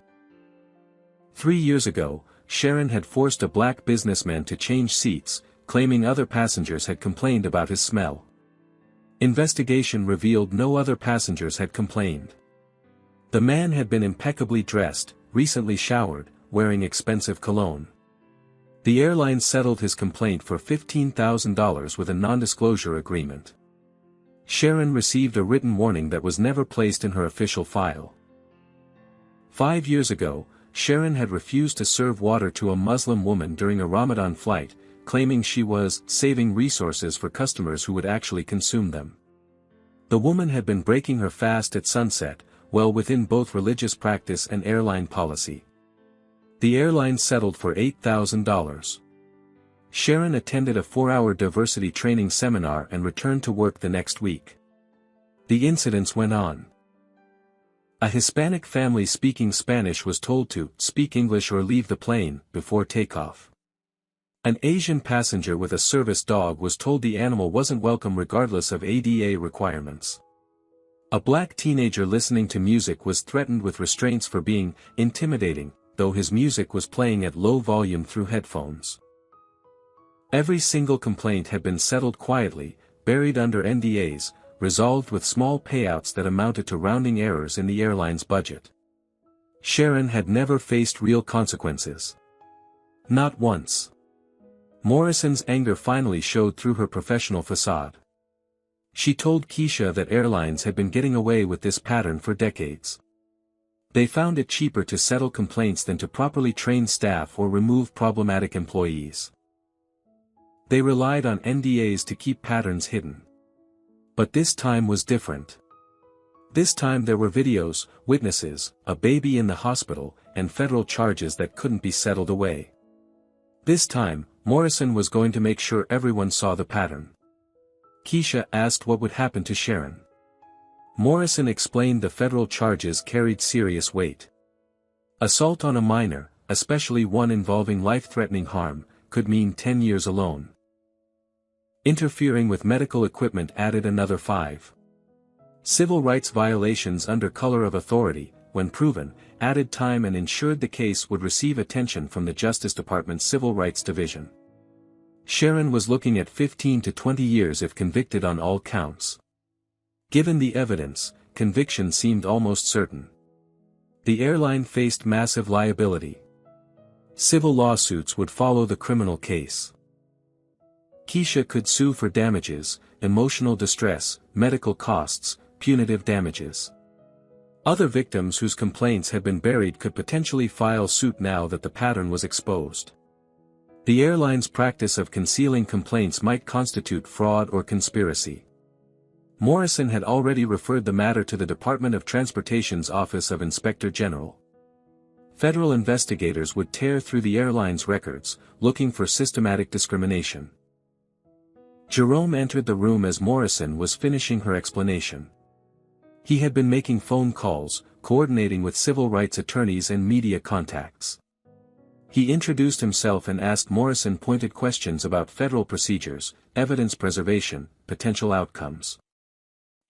3 years ago, Sharon had forced a black businessman to change seats, claiming other passengers had complained about his smell. Investigation revealed no other passengers had complained. The man had been impeccably dressed, recently showered, wearing expensive cologne. The airline settled his complaint for $15,000 with a non-disclosure agreement. Sharon received a written warning that was never placed in her official file. 5 years ago, Sharon had refused to serve water to a Muslim woman during a Ramadan flight, claiming she was saving resources for customers who would actually consume them. The woman had been breaking her fast at sunset, well within both religious practice and airline policy. The airline settled for $8,000. Sharon attended a 4-hour diversity training seminar and returned to work the next week. The incidents went on. A Hispanic family speaking Spanish was told to speak English or leave the plane before takeoff. An Asian passenger with a service dog was told the animal wasn't welcome regardless of ADA requirements. A black teenager listening to music was threatened with restraints for being intimidating, though his music was playing at low volume through headphones. Every single complaint had been settled quietly, buried under NDAs, resolved with small payouts that amounted to rounding errors in the airline's budget. Sharon had never faced real consequences. Not once. Morrison's anger finally showed through her professional facade. She told Keisha that airlines had been getting away with this pattern for decades. They found it cheaper to settle complaints than to properly train staff or remove problematic employees. They relied on NDAs to keep patterns hidden. But this time was different. This time there were videos, witnesses, a baby in the hospital, and federal charges that couldn't be settled away. This time, Morrison was going to make sure everyone saw the pattern. Keisha asked what would happen to Sharon. Morrison explained the federal charges carried serious weight. Assault on a minor, especially one involving life-threatening harm, could mean 10 years alone. Interfering with medical equipment added another 5. Civil rights violations under color of authority, when proven, added time and ensured the case would receive attention from the Justice Department's Civil Rights Division. Sharon was looking at 15 to 20 years if convicted on all counts. Given the evidence, conviction seemed almost certain. The airline faced massive liability. Civil lawsuits would follow the criminal case. Keisha could sue for damages, emotional distress, medical costs, punitive damages. Other victims whose complaints had been buried could potentially file suit now that the pattern was exposed. The airline's practice of concealing complaints might constitute fraud or conspiracy. Morrison had already referred the matter to the Department of Transportation's Office of Inspector General. Federal investigators would tear through the airline's records, looking for systematic discrimination. Jerome entered the room as Morrison was finishing her explanation. He had been making phone calls, coordinating with civil rights attorneys and media contacts. He introduced himself and asked Morrison pointed questions about federal procedures, evidence preservation, potential outcomes.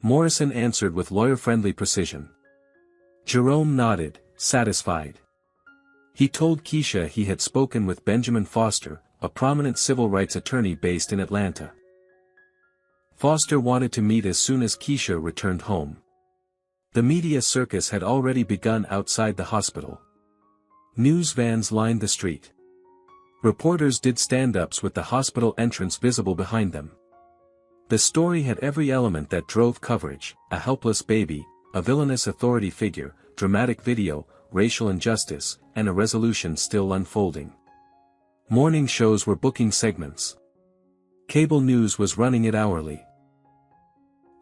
Morrison answered with lawyer-friendly precision. Jerome nodded, satisfied. He told Keisha he had spoken with Benjamin Foster, a prominent civil rights attorney based in Atlanta. Foster wanted to meet as soon as Keisha returned home. The media circus had already begun outside the hospital. News vans lined the street. Reporters did stand-ups with the hospital entrance visible behind them. The story had every element that drove coverage: a helpless baby, a villainous authority figure, dramatic video, racial injustice, and a resolution still unfolding. Morning shows were booking segments. Cable news was running it hourly.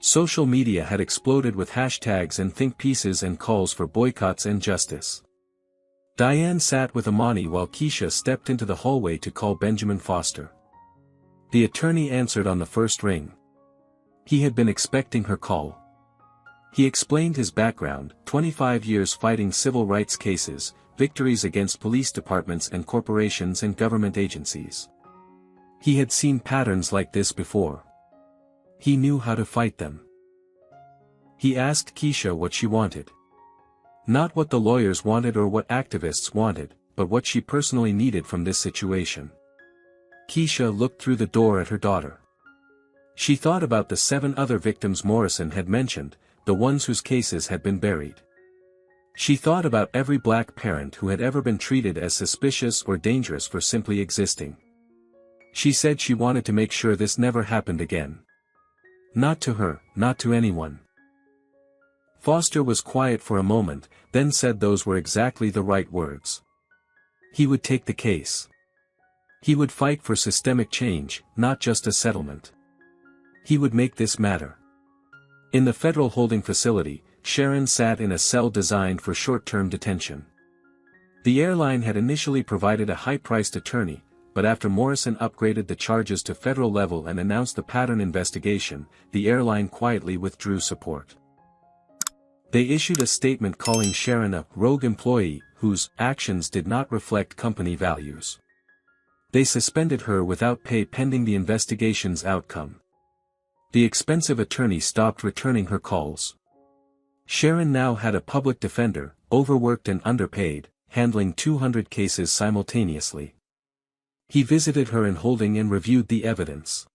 Social media had exploded with hashtags and think pieces and calls for boycotts and justice. Diane sat with Amani while Keisha stepped into the hallway to call Benjamin Foster. The attorney answered on the first ring. He had been expecting her call. He explained his background: 25 years fighting civil rights cases, victories against police departments and corporations and government agencies. He had seen patterns like this before. He knew how to fight them. He asked Keisha what she wanted. Not what the lawyers wanted or what activists wanted, but what she personally needed from this situation. Keisha looked through the door at her daughter. She thought about the 7 other victims Morrison had mentioned, the ones whose cases had been buried. She thought about every black parent who had ever been treated as suspicious or dangerous for simply existing. She said she wanted to make sure this never happened again. Not to her, not to anyone. Foster was quiet for a moment, then said those were exactly the right words. He would take the case. He would fight for systemic change, not just a settlement. He would make this matter. In the federal holding facility, Sharon sat in a cell designed for short-term detention. The airline had initially provided a high-priced attorney, but after Morrison upgraded the charges to federal level and announced the pattern investigation, the airline quietly withdrew support. They issued a statement calling Sharon a rogue employee whose actions did not reflect company values. They suspended her without pay pending the investigation's outcome. The expensive attorney stopped returning her calls. Sharon now had a public defender, overworked and underpaid, handling 200 cases simultaneously. He visited her in holding and reviewed the evidence.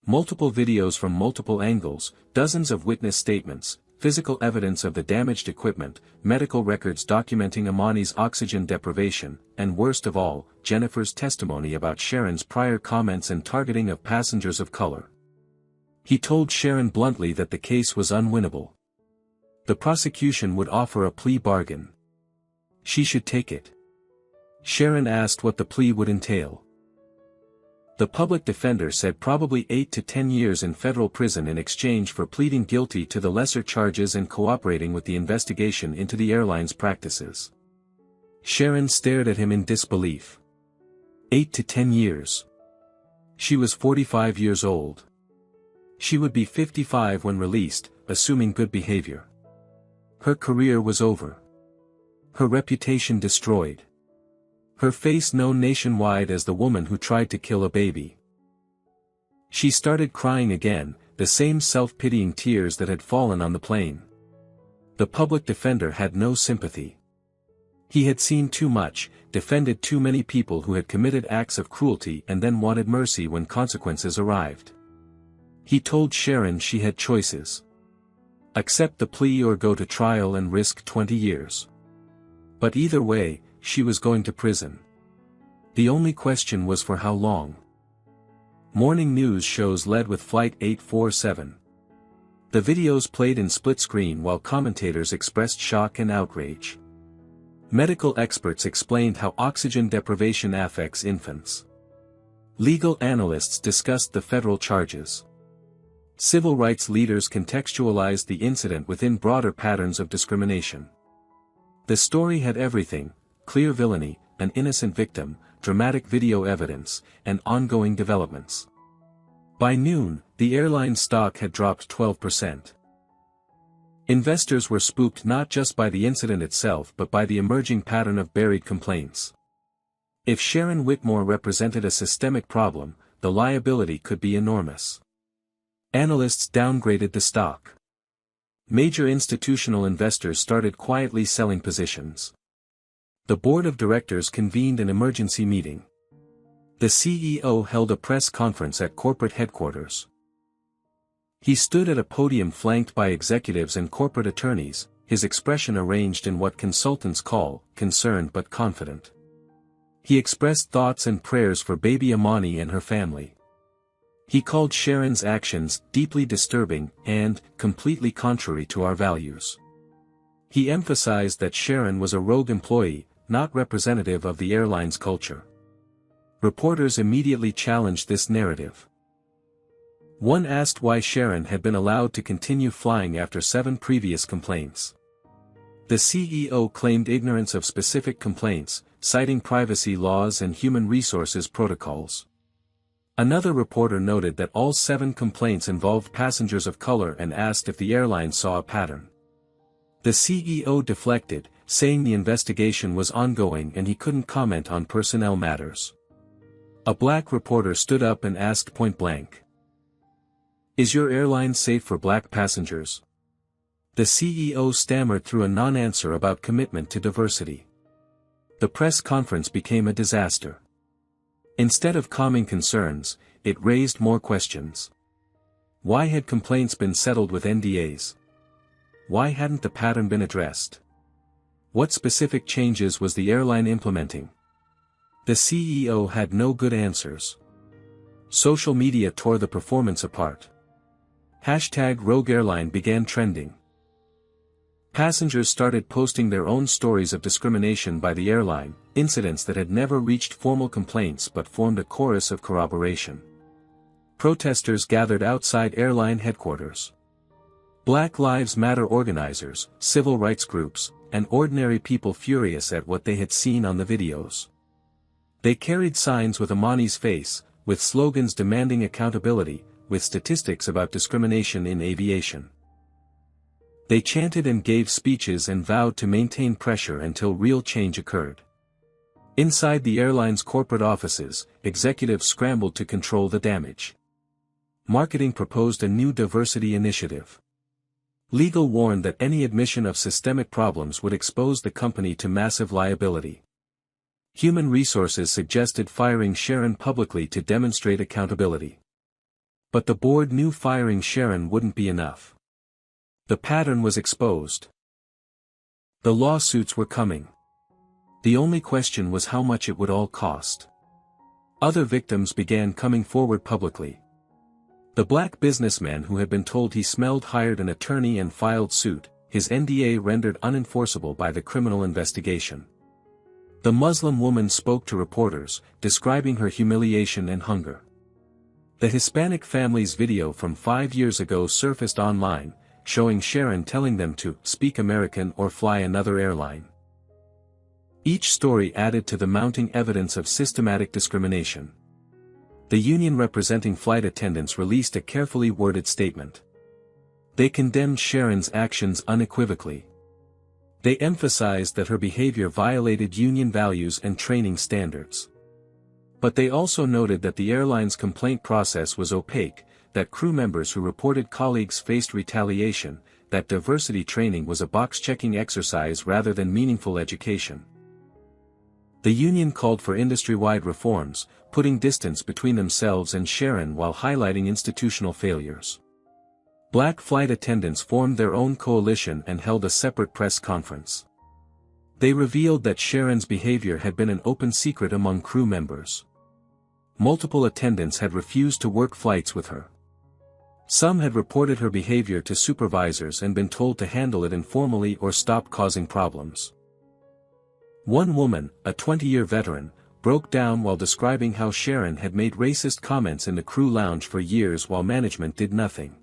Multiple videos from multiple angles, dozens of witness statements, physical evidence of the damaged equipment, medical records documenting Amani's oxygen deprivation, and worst of all, Jennifer's testimony about Sharon's prior comments and targeting of passengers of color. He told Sharon bluntly that the case was unwinnable. The prosecution would offer a plea bargain. She should take it. Sharon asked what the plea would entail. The public defender said probably 8 to 10 years in federal prison in exchange for pleading guilty to the lesser charges and cooperating with the investigation into the airline's practices. Sharon stared at him in disbelief. 8 to 10 years. She was 45 years old. She would be 55 when released, assuming good behavior. Her career was over. Her reputation destroyed. Her face known nationwide as the woman who tried to kill a baby. She started crying again, the same self-pitying tears that had fallen on the plane. The public defender had no sympathy. He had seen too much, defended too many people who had committed acts of cruelty and then wanted mercy when consequences arrived. He told Sharon she had choices. Accept the plea or go to trial and risk 20 years. But either way, she was going to prison. The only question was for how long. Morning news shows led with Flight 847. The videos played in split screen while commentators expressed shock and outrage. Medical experts explained how oxygen deprivation affects infants. Legal analysts discussed the federal charges. Civil rights leaders contextualized the incident within broader patterns of discrimination. The story had everything: clear villainy, an innocent victim, dramatic video evidence, and ongoing developments. By noon, the airline stock had dropped 12%. Investors were spooked not just by the incident itself but by the emerging pattern of buried complaints. If Sharon Whitmore represented a systemic problem, the liability could be enormous. Analysts downgraded the stock. Major institutional investors started quietly selling positions. The board of directors convened an emergency meeting. The CEO held a press conference at corporate headquarters. He stood at a podium flanked by executives and corporate attorneys, his expression arranged in what consultants call concerned but confident. He expressed thoughts and prayers for baby Amani and her family. He called Sharon's actions deeply disturbing and completely contrary to our values. He emphasized that Sharon was a rogue employee, not representative of the airline's culture. Reporters immediately challenged this narrative. One asked why Sharon had been allowed to continue flying after 7 previous complaints. The CEO claimed ignorance of specific complaints, citing privacy laws and human resources protocols. Another reporter noted that all 7 complaints involved passengers of color and asked if the airline saw a pattern. The CEO deflected, saying the investigation was ongoing and he couldn't comment on personnel matters. A black reporter stood up and asked point-blank, "Is your airline safe for black passengers?" The CEO stammered through a non-answer about commitment to diversity. The press conference became a disaster. Instead of calming concerns, it raised more questions. Why had complaints been settled with NDAs? Why hadn't the pattern been addressed? What specific changes was the airline implementing? The CEO had no good answers. Social media tore the performance apart. #RogueAirline began trending. Passengers started posting their own stories of discrimination by the airline, incidents that had never reached formal complaints but formed a chorus of corroboration. Protesters gathered outside airline headquarters. Black Lives Matter organizers, civil rights groups, and ordinary people furious at what they had seen on the videos. They carried signs with Amani's face, with slogans demanding accountability, with statistics about discrimination in aviation. They chanted and gave speeches and vowed to maintain pressure until real change occurred. Inside the airline's corporate offices, executives scrambled to control the damage. Marketing proposed a new diversity initiative. Legal warned that any admission of systemic problems would expose the company to massive liability. Human Resources suggested firing Sharon publicly to demonstrate accountability. But the board knew firing Sharon wouldn't be enough. The pattern was exposed. The lawsuits were coming. The only question was how much it would all cost. Other victims began coming forward publicly. The black businessman who had been told he smelled hired an attorney and filed suit, his NDA rendered unenforceable by the criminal investigation. The Muslim woman spoke to reporters, describing her humiliation and hunger. The Hispanic family's video from 5 years ago surfaced online, showing Sharon telling them to speak American or fly another airline. Each story added to the mounting evidence of systematic discrimination. The union representing flight attendants released a carefully worded statement. They condemned Sharon's actions unequivocally. They emphasized that her behavior violated union values and training standards. But they also noted that the airline's complaint process was opaque, that crew members who reported colleagues faced retaliation, that diversity training was a box-checking exercise rather than meaningful education. The union called for industry-wide reforms, putting distance between themselves and Sharon while highlighting institutional failures. Black flight attendants formed their own coalition and held a separate press conference. They revealed that Sharon's behavior had been an open secret among crew members. Multiple attendants had refused to work flights with her. Some had reported her behavior to supervisors and been told to handle it informally or stop causing problems. One woman, a 20-year veteran, broke down while describing how Sharon had made racist comments in the crew lounge for years while management did nothing.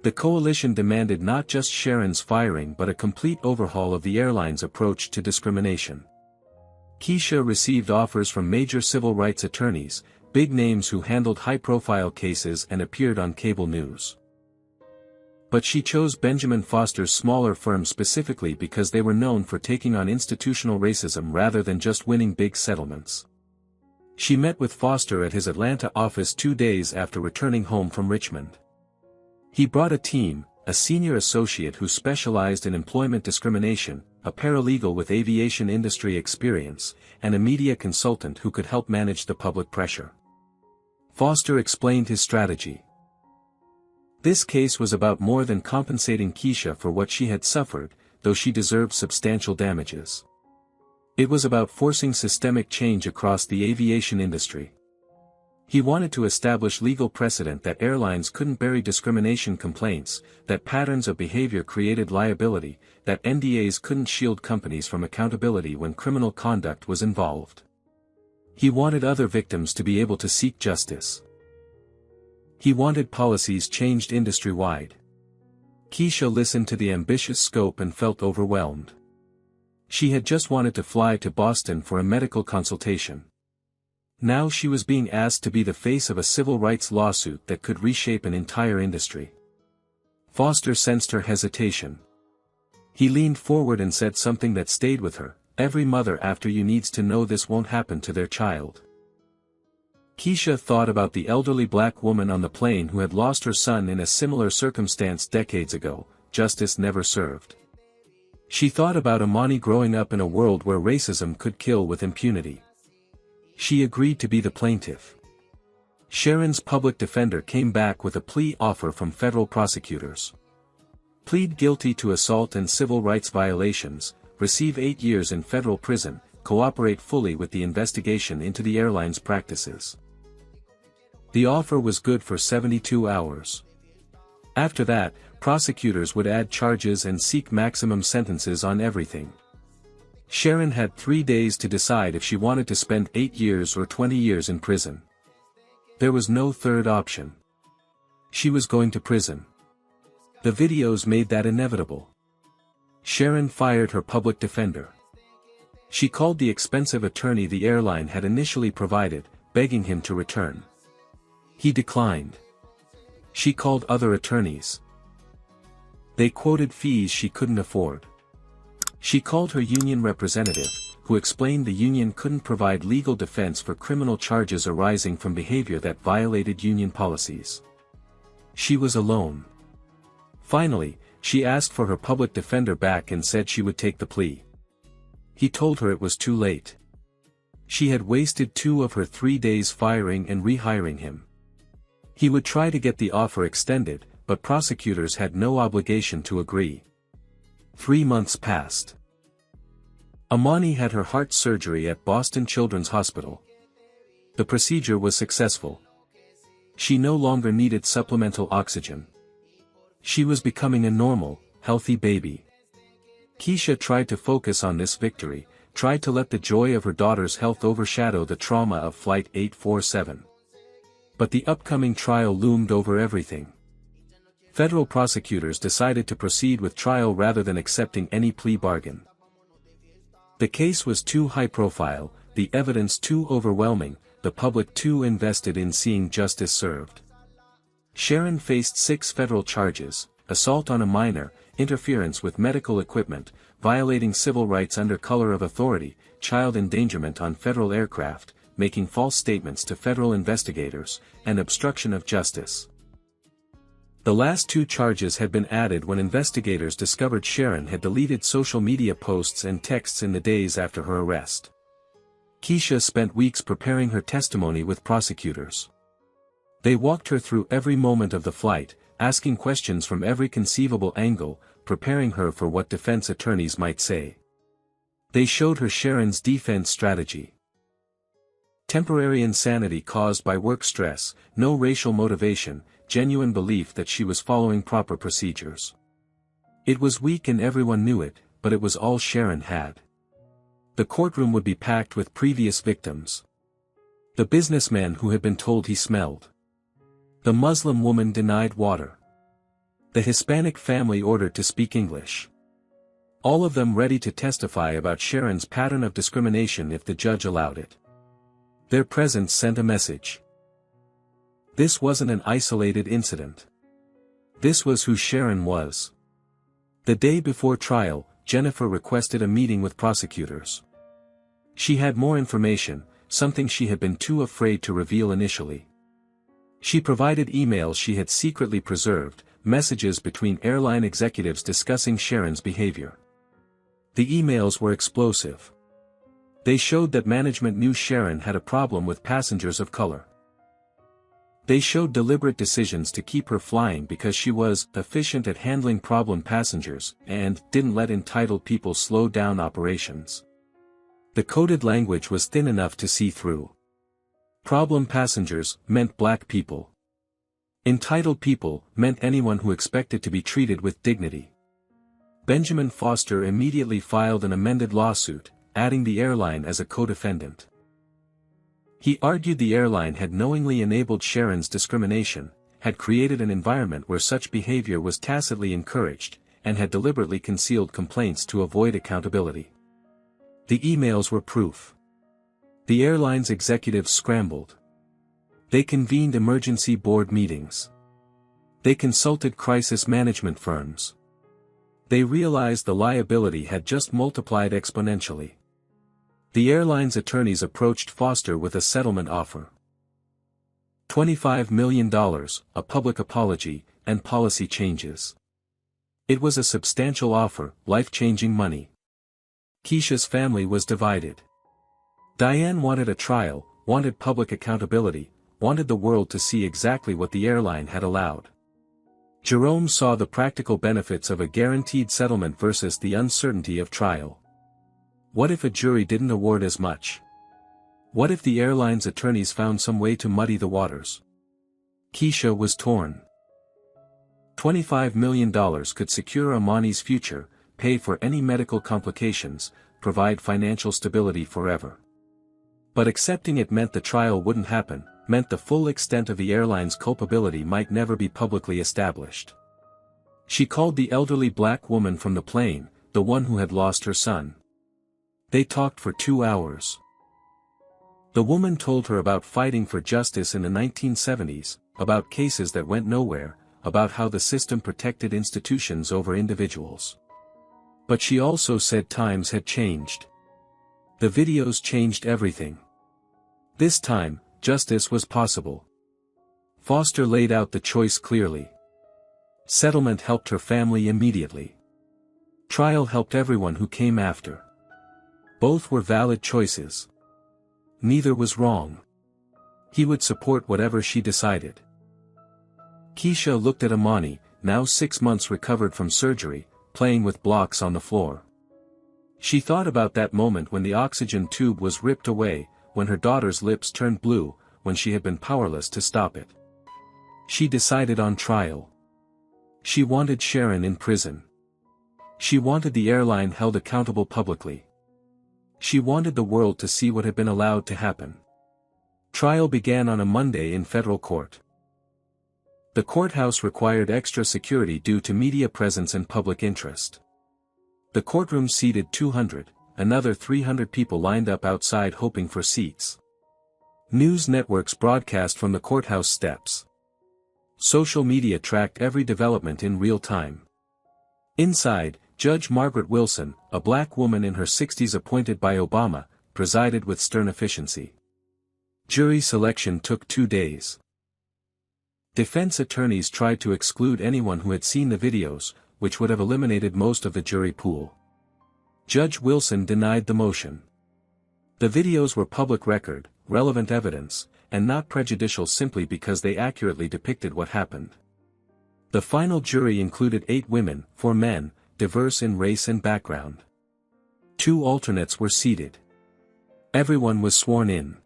The coalition demanded not just Sharon's firing but a complete overhaul of the airline's approach to discrimination. Keisha received offers from major civil rights attorneys, big names who handled high-profile cases and appeared on cable news. But she chose Benjamin Foster's smaller firm specifically because they were known for taking on institutional racism rather than just winning big settlements. She met with Foster at his Atlanta office 2 days after returning home from Richmond. He brought a team, a senior associate who specialized in employment discrimination, a paralegal with aviation industry experience, and a media consultant who could help manage the public pressure. Foster explained his strategy. This case was about more than compensating Keisha for what she had suffered, though she deserved substantial damages. It was about forcing systemic change across the aviation industry. He wanted to establish legal precedent that airlines couldn't bury discrimination complaints, that patterns of behavior created liability, that NDAs couldn't shield companies from accountability when criminal conduct was involved. He wanted other victims to be able to seek justice. He wanted policies changed industry-wide. Keisha listened to the ambitious scope and felt overwhelmed. She had just wanted to fly to Boston for a medical consultation. Now she was being asked to be the face of a civil rights lawsuit that could reshape an entire industry. Foster sensed her hesitation. He leaned forward and said something that stayed with her, "Every mother after you needs to know this won't happen to their child." Keisha thought about the elderly black woman on the plane who had lost her son in a similar circumstance decades ago, justice never served. She thought about Amani growing up in a world where racism could kill with impunity. She agreed to be the plaintiff. Sharon's public defender came back with a plea offer from federal prosecutors. Plead guilty to assault and civil rights violations, receive 8 years in federal prison, cooperate fully with the investigation into the airline's practices. The offer was good for 72 hours. After that, prosecutors would add charges and seek maximum sentences on everything. Sharon had 3 days to decide if she wanted to spend 8 years or 20 years in prison. There was no third option. She was going to prison. The videos made that inevitable. Sharon fired her public defender. She called the expensive attorney the airline had initially provided, begging him to return. He declined. She called other attorneys. They quoted fees she couldn't afford. She called her union representative, who explained the union couldn't provide legal defense for criminal charges arising from behavior that violated union policies. She was alone. Finally, she asked for her public defender back and said she would take the plea. He told her it was too late. She had wasted 2 of her 3 days firing and rehiring him. He would try to get the offer extended, but prosecutors had no obligation to agree. 3 months passed. Amani had her heart surgery at Boston Children's Hospital. The procedure was successful. She no longer needed supplemental oxygen. She was becoming a normal, healthy baby. Keisha tried to focus on this victory, tried to let the joy of her daughter's health overshadow the trauma of Flight 847. But the upcoming trial loomed over everything. Federal prosecutors decided to proceed with trial rather than accepting any plea bargain. The case was too high profile, the evidence too overwhelming, the public too invested in seeing justice served. Sharon faced 6 federal charges: assault on a minor, interference with medical equipment, violating civil rights under color of authority, child endangerment on federal aircraft, making false statements to federal investigators, and obstruction of justice. The last 2 charges had been added when investigators discovered Sharon had deleted social media posts and texts in the days after her arrest. Keisha spent weeks preparing her testimony with prosecutors. They walked her through every moment of the flight, asking questions from every conceivable angle, preparing her for what defense attorneys might say. They showed her Sharon's defense strategy. Temporary insanity caused by work stress, no racial motivation, genuine belief that she was following proper procedures. It was weak and everyone knew it, but it was all Sharon had. The courtroom would be packed with previous victims. The businessman who had been told he smelled. The Muslim woman denied water. The Hispanic family ordered to speak English. All of them ready to testify about Sharon's pattern of discrimination if the judge allowed it. Their presence sent a message. This wasn't an isolated incident. This was who Sharon was. The day before trial, Jennifer requested a meeting with prosecutors. She had more information, something she had been too afraid to reveal initially. She provided emails she had secretly preserved, messages between airline executives discussing Sharon's behavior. The emails were explosive. They showed that management knew Sharon had a problem with passengers of color. They showed deliberate decisions to keep her flying because she was efficient at handling problem passengers and didn't let entitled people slow down operations. The coded language was thin enough to see through. Problem passengers meant black people. Entitled people meant anyone who expected to be treated with dignity. Benjamin Foster immediately filed an amended lawsuit, adding the airline as a co-defendant. He argued the airline had knowingly enabled Sharon's discrimination, had created an environment where such behavior was tacitly encouraged, and had deliberately concealed complaints to avoid accountability. The emails were proof. The airline's executives scrambled. They convened emergency board meetings. They consulted crisis management firms. They realized the liability had just multiplied exponentially. The airline's attorneys approached Foster with a settlement offer. $25 million, a public apology, and policy changes. It was a substantial offer, life-changing money. Keisha's family was divided. Diane wanted a trial, wanted public accountability, wanted the world to see exactly what the airline had allowed. Jerome saw the practical benefits of a guaranteed settlement versus the uncertainty of trial. What if a jury didn't award as much? What if the airline's attorneys found some way to muddy the waters? Keisha was torn. $25 million could secure Amani's future, pay for any medical complications, provide financial stability forever. But accepting it meant the trial wouldn't happen, meant the full extent of the airline's culpability might never be publicly established. She called the elderly black woman from the plane, the one who had lost her son. They talked for 2 hours. The woman told her about fighting for justice in the 1970s, about cases that went nowhere, about how the system protected institutions over individuals. But she also said times had changed. The videos changed everything. This time, justice was possible. Foster laid out the choice clearly. Settlement helped her family immediately. Trial helped everyone who came after. Both were valid choices. Neither was wrong. He would support whatever she decided. Keisha looked at Amani, now 6 months recovered from surgery, playing with blocks on the floor. She thought about that moment when the oxygen tube was ripped away, when her daughter's lips turned blue, when she had been powerless to stop it. She decided on trial. She wanted Sharon in prison. She wanted the airline held accountable publicly. She wanted the world to see what had been allowed to happen. Trial began on a Monday in federal court. The courthouse required extra security due to media presence and public interest. The courtroom seated 200, another 300 people lined up outside hoping for seats. News networks broadcast from the courthouse steps. Social media tracked every development in real time. Inside, Judge Margaret Wilson, a black woman in her 60s appointed by Obama, presided with stern efficiency. Jury selection took 2 days. Defense attorneys tried to exclude anyone who had seen the videos, which would have eliminated most of the jury pool. Judge Wilson denied the motion. The videos were public record, relevant evidence, and not prejudicial simply because they accurately depicted what happened. The final jury included 8 women, 4 men, diverse in race and background. 2 alternates were seated. Everyone was sworn in.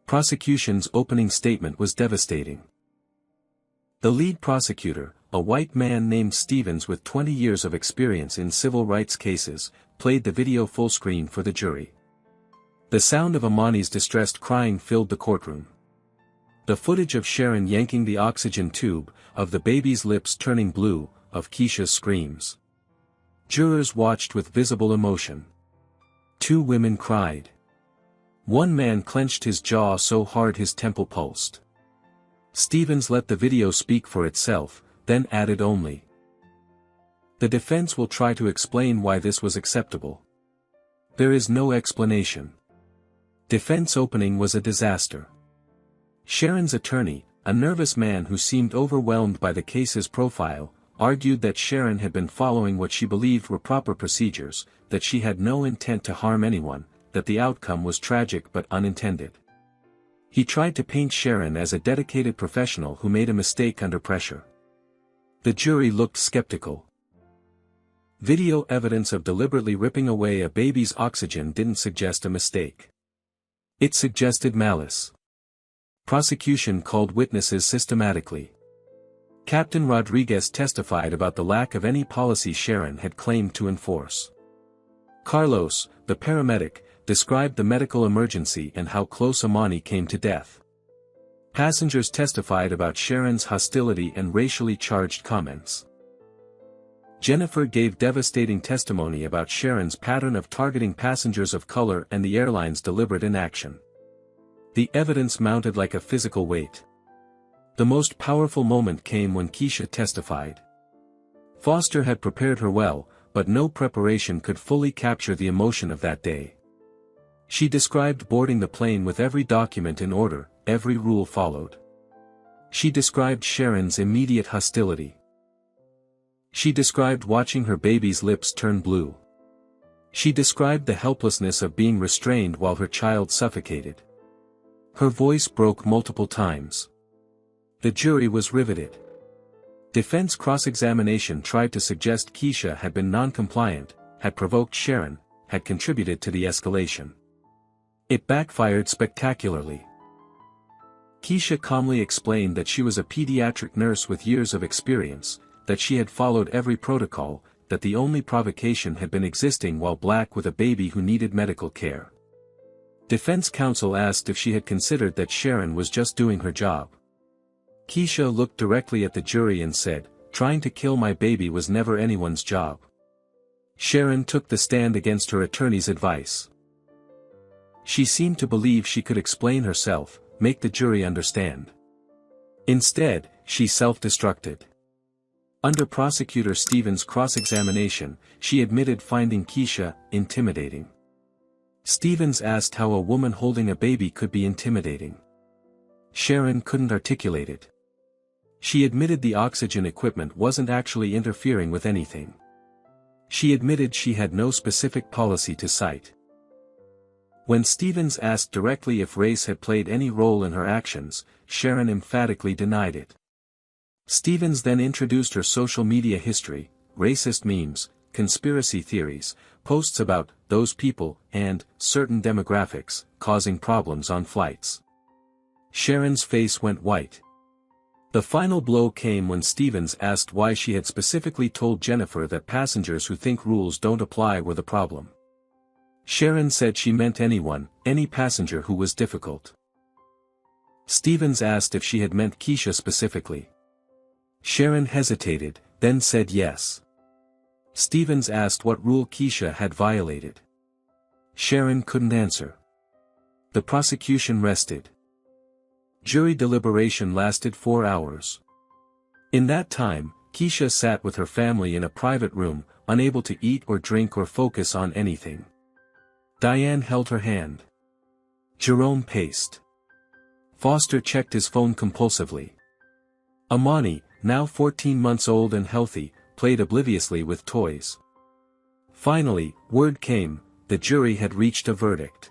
Prosecution's opening statement was devastating. The lead prosecutor, a white man named Stevens with 20 years of experience in civil rights cases, played the video full screen for the jury. The sound of Amani's distressed crying filled the courtroom. The footage of Sharon yanking the oxygen tube, of the baby's lips turning blue, of Keisha's screams. Jurors watched with visible emotion. 2 women cried. 1 man clenched his jaw so hard his temple pulsed. Stevens let the video speak for itself, then added only. The defense will try to explain why this was acceptable. There is no explanation. Defense opening was a disaster. Sharon's attorney, a nervous man who seemed overwhelmed by the case's profile, argued that Sharon had been following what she believed were proper procedures, that she had no intent to harm anyone, that the outcome was tragic but unintended. He tried to paint Sharon as a dedicated professional who made a mistake under pressure. The jury looked skeptical. Video evidence of deliberately ripping away a baby's oxygen didn't suggest a mistake. It suggested malice. Prosecution called witnesses systematically. Captain Rodriguez testified about the lack of any policy Sharon had claimed to enforce. Carlos, the paramedic, described the medical emergency and how close Amani came to death. Passengers testified about Sharon's hostility and racially charged comments. Jennifer gave devastating testimony about Sharon's pattern of targeting passengers of color and the airline's deliberate inaction. The evidence mounted like a physical weight. The most powerful moment came when Keisha testified. Foster had prepared her well, but no preparation could fully capture the emotion of that day. She described boarding the plane with every document in order, every rule followed. She described Sharon's immediate hostility. She described watching her baby's lips turn blue. She described the helplessness of being restrained while her child suffocated. Her voice broke multiple times. The jury was riveted. Defense cross-examination tried to suggest Keisha had been non-compliant, had provoked Sharon, had contributed to the escalation. It backfired spectacularly. Keisha calmly explained that she was a pediatric nurse with years of experience, that she had followed every protocol, that the only provocation had been existing while black with a baby who needed medical care. Defense counsel asked if she had considered that Sharon was just doing her job. Keisha looked directly at the jury and said, "Trying to kill my baby was never anyone's job." Sharon took the stand against her attorney's advice. She seemed to believe she could explain herself, make the jury understand. Instead, she self-destructed. Under prosecutor Stevens' cross-examination, she admitted finding Keisha intimidating. Stevens asked how a woman holding a baby could be intimidating. Sharon couldn't articulate it. She admitted the oxygen equipment wasn't actually interfering with anything. She admitted she had no specific policy to cite. When Stevens asked directly if race had played any role in her actions, Sharon emphatically denied it. Stevens then introduced her social media history, racist memes, conspiracy theories, posts about those people and certain demographics causing problems on flights. Sharon's face went white. The final blow came when Stevens asked why she had specifically told Jennifer that passengers who think rules don't apply were the problem. Sharon said she meant anyone, any passenger who was difficult. Stevens asked if she had meant Keisha specifically. Sharon hesitated, then said yes. Stevens asked what rule Keisha had violated. Sharon couldn't answer. The prosecution rested. Jury deliberation lasted 4 hours. In that time, Keisha sat with her family in a private room, unable to eat or drink or focus on anything. Diane held her hand. Jerome paced. Foster checked his phone compulsively. Amani, now 14 months old and healthy, played obliviously with toys. Finally, word came, the jury had reached a verdict.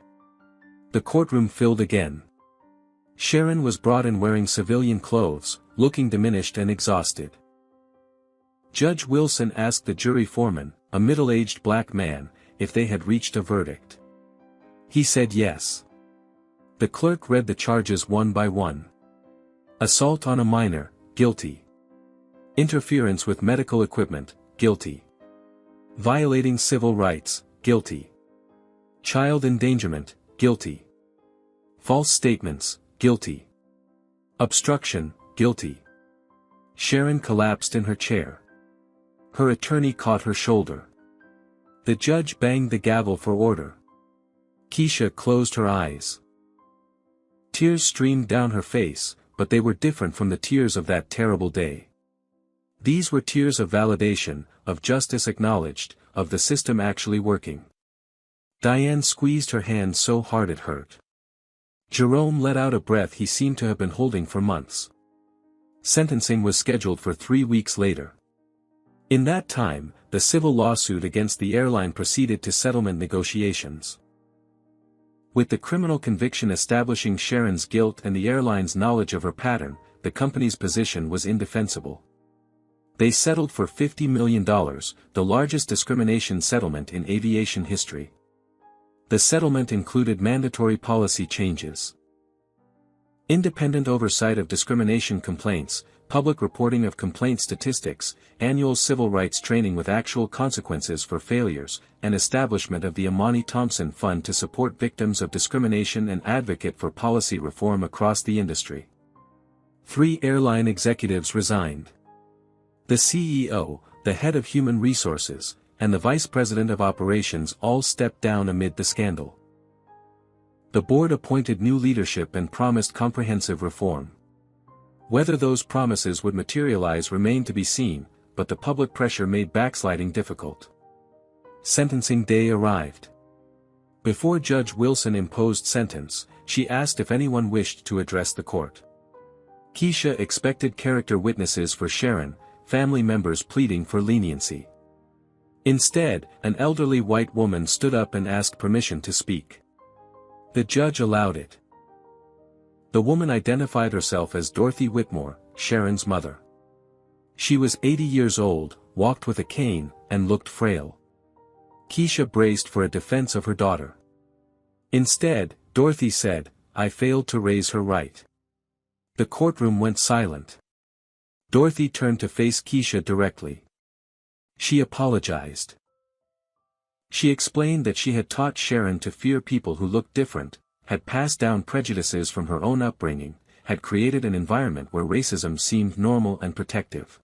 The courtroom filled again. Sharon was brought in wearing civilian clothes, looking diminished and exhausted. Judge Wilson asked the jury foreman, a middle-aged black man, if they had reached a verdict. He said yes. The clerk read the charges one by one. Assault on a minor, guilty. Interference with medical equipment, guilty. Violating civil rights, guilty. Child endangerment, guilty. False statements, guilty. Obstruction, guilty. Sharon collapsed in her chair. Her attorney caught her shoulder. The judge banged the gavel for order. Keisha closed her eyes. Tears streamed down her face, but they were different from the tears of that terrible day. These were tears of validation, of justice acknowledged, of the system actually working. Diane squeezed her hand so hard it hurt. Jerome let out a breath he seemed to have been holding for months. Sentencing was scheduled for 3 weeks later. In that time, the civil lawsuit against the airline proceeded to settlement negotiations. With the criminal conviction establishing Sharon's guilt and the airline's knowledge of her pattern, the company's position was indefensible. They settled for $50 million, the largest discrimination settlement in aviation history. The settlement included mandatory policy changes. Independent oversight of discrimination complaints, public reporting of complaint statistics, annual civil rights training with actual consequences for failures, and establishment of the Amani Thompson Fund to support victims of discrimination and advocate for policy reform across the industry. 3 airline executives resigned. The CEO, the head of human resources, and the vice president of operations all stepped down amid the scandal. The board appointed new leadership and promised comprehensive reform. Whether those promises would materialize remained to be seen, but the public pressure made backsliding difficult. Sentencing day arrived. Before Judge Wilson imposed sentence, she asked if anyone wished to address the court. Keisha expected character witnesses for Sharon, family members pleading for leniency. Instead, an elderly white woman stood up and asked permission to speak. The judge allowed it. The woman identified herself as Dorothy Whitmore, Sharon's mother. She was 80 years old, walked with a cane, and looked frail. Keisha braced for a defense of her daughter. Instead, Dorothy said, "I failed to raise her right." The courtroom went silent. Dorothy turned to face Keisha directly. She apologized. She explained that she had taught Sharon to fear people who looked different, had passed down prejudices from her own upbringing, had created an environment where racism seemed normal and protective.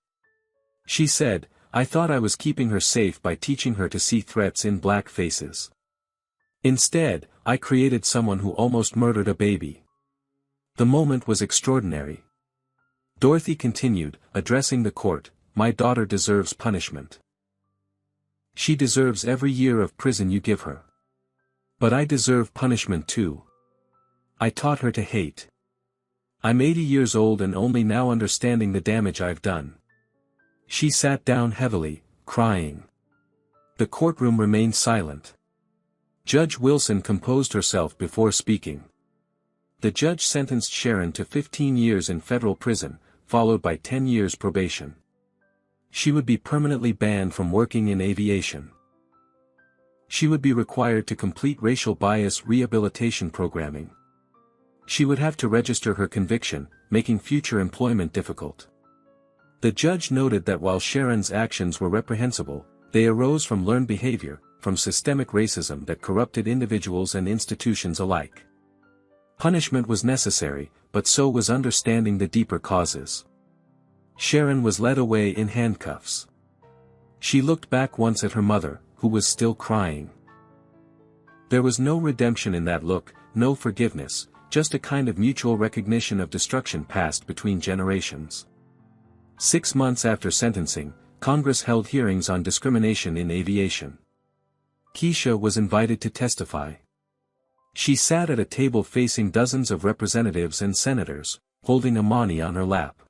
She said, I thought I was keeping her safe by teaching her to see threats in black faces. Instead, I created someone who almost murdered a baby. The moment was extraordinary. Dorothy continued, addressing the court, my daughter deserves punishment. She deserves every year of prison you give her. But I deserve punishment too. I taught her to hate. I'm 80 years old and only now understanding the damage I've done. She sat down heavily, crying. The courtroom remained silent. Judge Wilson composed herself before speaking. The judge sentenced Sharon to 15 years in federal prison, followed by 10 years probation. She would be permanently banned from working in aviation. She would be required to complete racial bias rehabilitation programming. She would have to register her conviction, making future employment difficult. The judge noted that while Sharon's actions were reprehensible, they arose from learned behavior, from systemic racism that corrupted individuals and institutions alike. Punishment was necessary, but so was understanding the deeper causes. Sharon was led away in handcuffs. She looked back once at her mother, who was still crying. There was no redemption in that look, no forgiveness, just a kind of mutual recognition of destruction passed between generations. 6 months after sentencing, Congress held hearings on discrimination in aviation. Keisha was invited to testify. She sat at a table facing dozens of representatives and senators, holding Amani on her lap.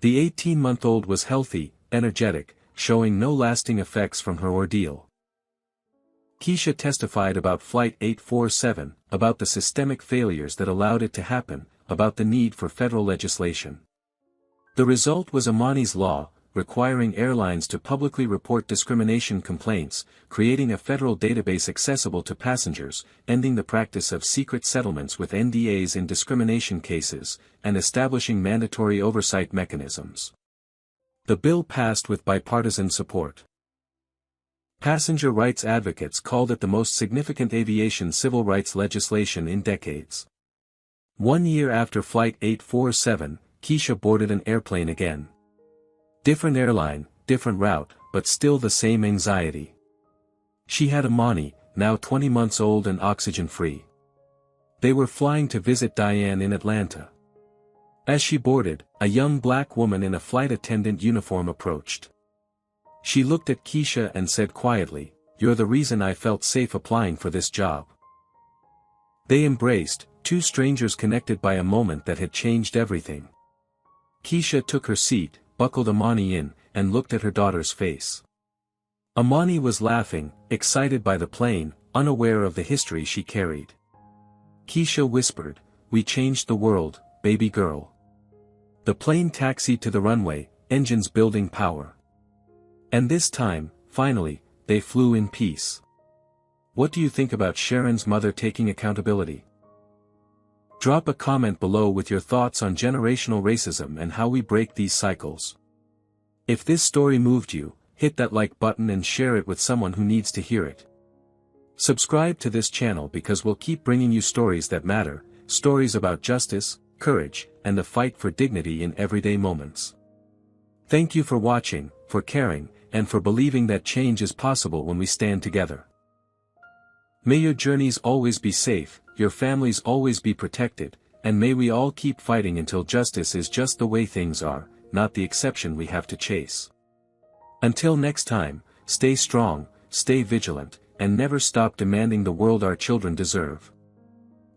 The 18-month-old was healthy, energetic, showing no lasting effects from her ordeal. Keisha testified about Flight 847, about the systemic failures that allowed it to happen, about the need for federal legislation. The result was Amani's Law, requiring airlines to publicly report discrimination complaints, creating a federal database accessible to passengers, ending the practice of secret settlements with NDAs in discrimination cases, and establishing mandatory oversight mechanisms. The bill passed with bipartisan support. Passenger rights advocates called it the most significant aviation civil rights legislation in decades. 1 year after Flight 847, Keisha boarded an airplane again. Different airline, different route, but still the same anxiety. She had Amani, now 20 months old and oxygen-free. They were flying to visit Diane in Atlanta. As she boarded, a young black woman in a flight attendant uniform approached. She looked at Keisha and said quietly, "You're the reason I felt safe applying for this job." They embraced, two strangers connected by a moment that had changed everything. Keisha took her seat, buckled Amani in, and looked at her daughter's face. Amani was laughing, excited by the plane, unaware of the history she carried. Keisha whispered, "We changed the world, baby girl." The plane taxied to the runway, engines building power. And this time, finally, they flew in peace. What do you think about Sharon's mother taking accountability? Drop a comment below with your thoughts on generational racism and how we break these cycles. If this story moved you, hit that like button and share it with someone who needs to hear it. Subscribe to this channel because we'll keep bringing you stories that matter, stories about justice, courage, and the fight for dignity in everyday moments. Thank you for watching, for caring, and for believing that change is possible when we stand together. May your journeys always be safe, your families always be protected, and may we all keep fighting until justice is just the way things are, not the exception we have to chase. Until next time, stay strong, stay vigilant, and never stop demanding the world our children deserve.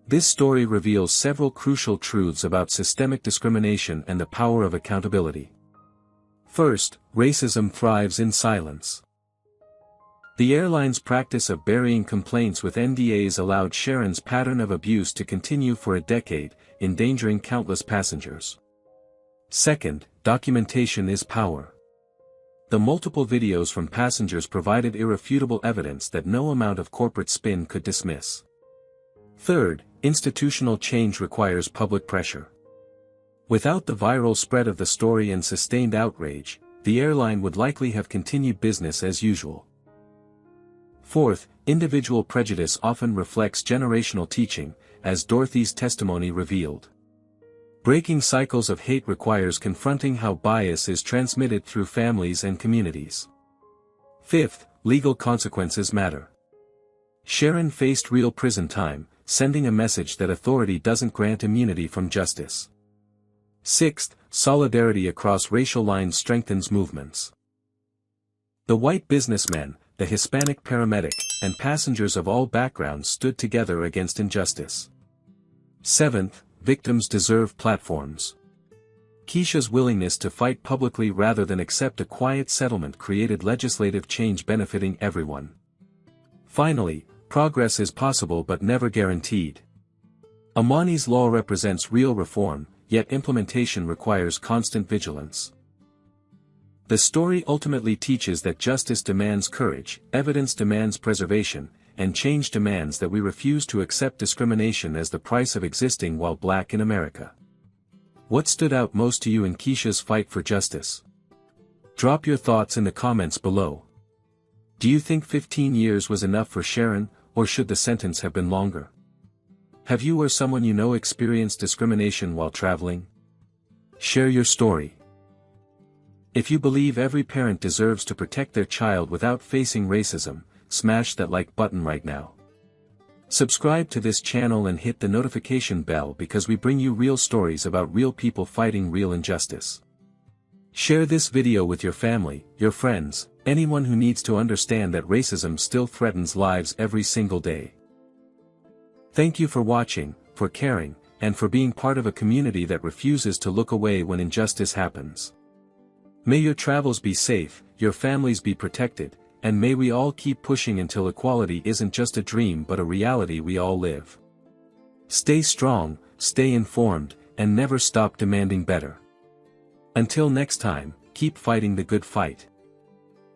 This story reveals several crucial truths about systemic discrimination and the power of accountability. First, racism thrives in silence. The airline's practice of burying complaints with NDAs allowed Sharon's pattern of abuse to continue for a decade, endangering countless passengers. Second, documentation is power. The multiple videos from passengers provided irrefutable evidence that no amount of corporate spin could dismiss. Third, institutional change requires public pressure. Without the viral spread of the story and sustained outrage, the airline would likely have continued business as usual. Fourth, individual prejudice often reflects generational teaching, as Dorothy's testimony revealed. Breaking cycles of hate requires confronting how bias is transmitted through families and communities. 5th, legal consequences matter. Sharon faced real prison time, sending a message that authority doesn't grant immunity from justice. 6th, solidarity across racial lines strengthens movements. The white businessmen, the Hispanic paramedic, and passengers of all backgrounds stood together against injustice. 7th, victims deserve platforms. Keisha's willingness to fight publicly rather than accept a quiet settlement created legislative change benefiting everyone. Finally, progress is possible but never guaranteed. Amani's law represents real reform, yet implementation requires constant vigilance. The story ultimately teaches that justice demands courage, evidence demands preservation, and change demands that we refuse to accept discrimination as the price of existing while Black in America. What stood out most to you in Keisha's fight for justice? Drop your thoughts in the comments below. Do you think 15 years was enough for Sharon, or should the sentence have been longer? Have you or someone you know experienced discrimination while traveling? Share your story. If you believe every parent deserves to protect their child without facing racism, smash that like button right now. Subscribe to this channel and hit the notification bell because we bring you real stories about real people fighting real injustice. Share this video with your family, your friends, anyone who needs to understand that racism still threatens lives every single day. Thank you for watching, for caring, and for being part of a community that refuses to look away when injustice happens. May your travels be safe, your families be protected, and may we all keep pushing until equality isn't just a dream but a reality we all live. Stay strong, stay informed, and never stop demanding better. Until next time, keep fighting the good fight.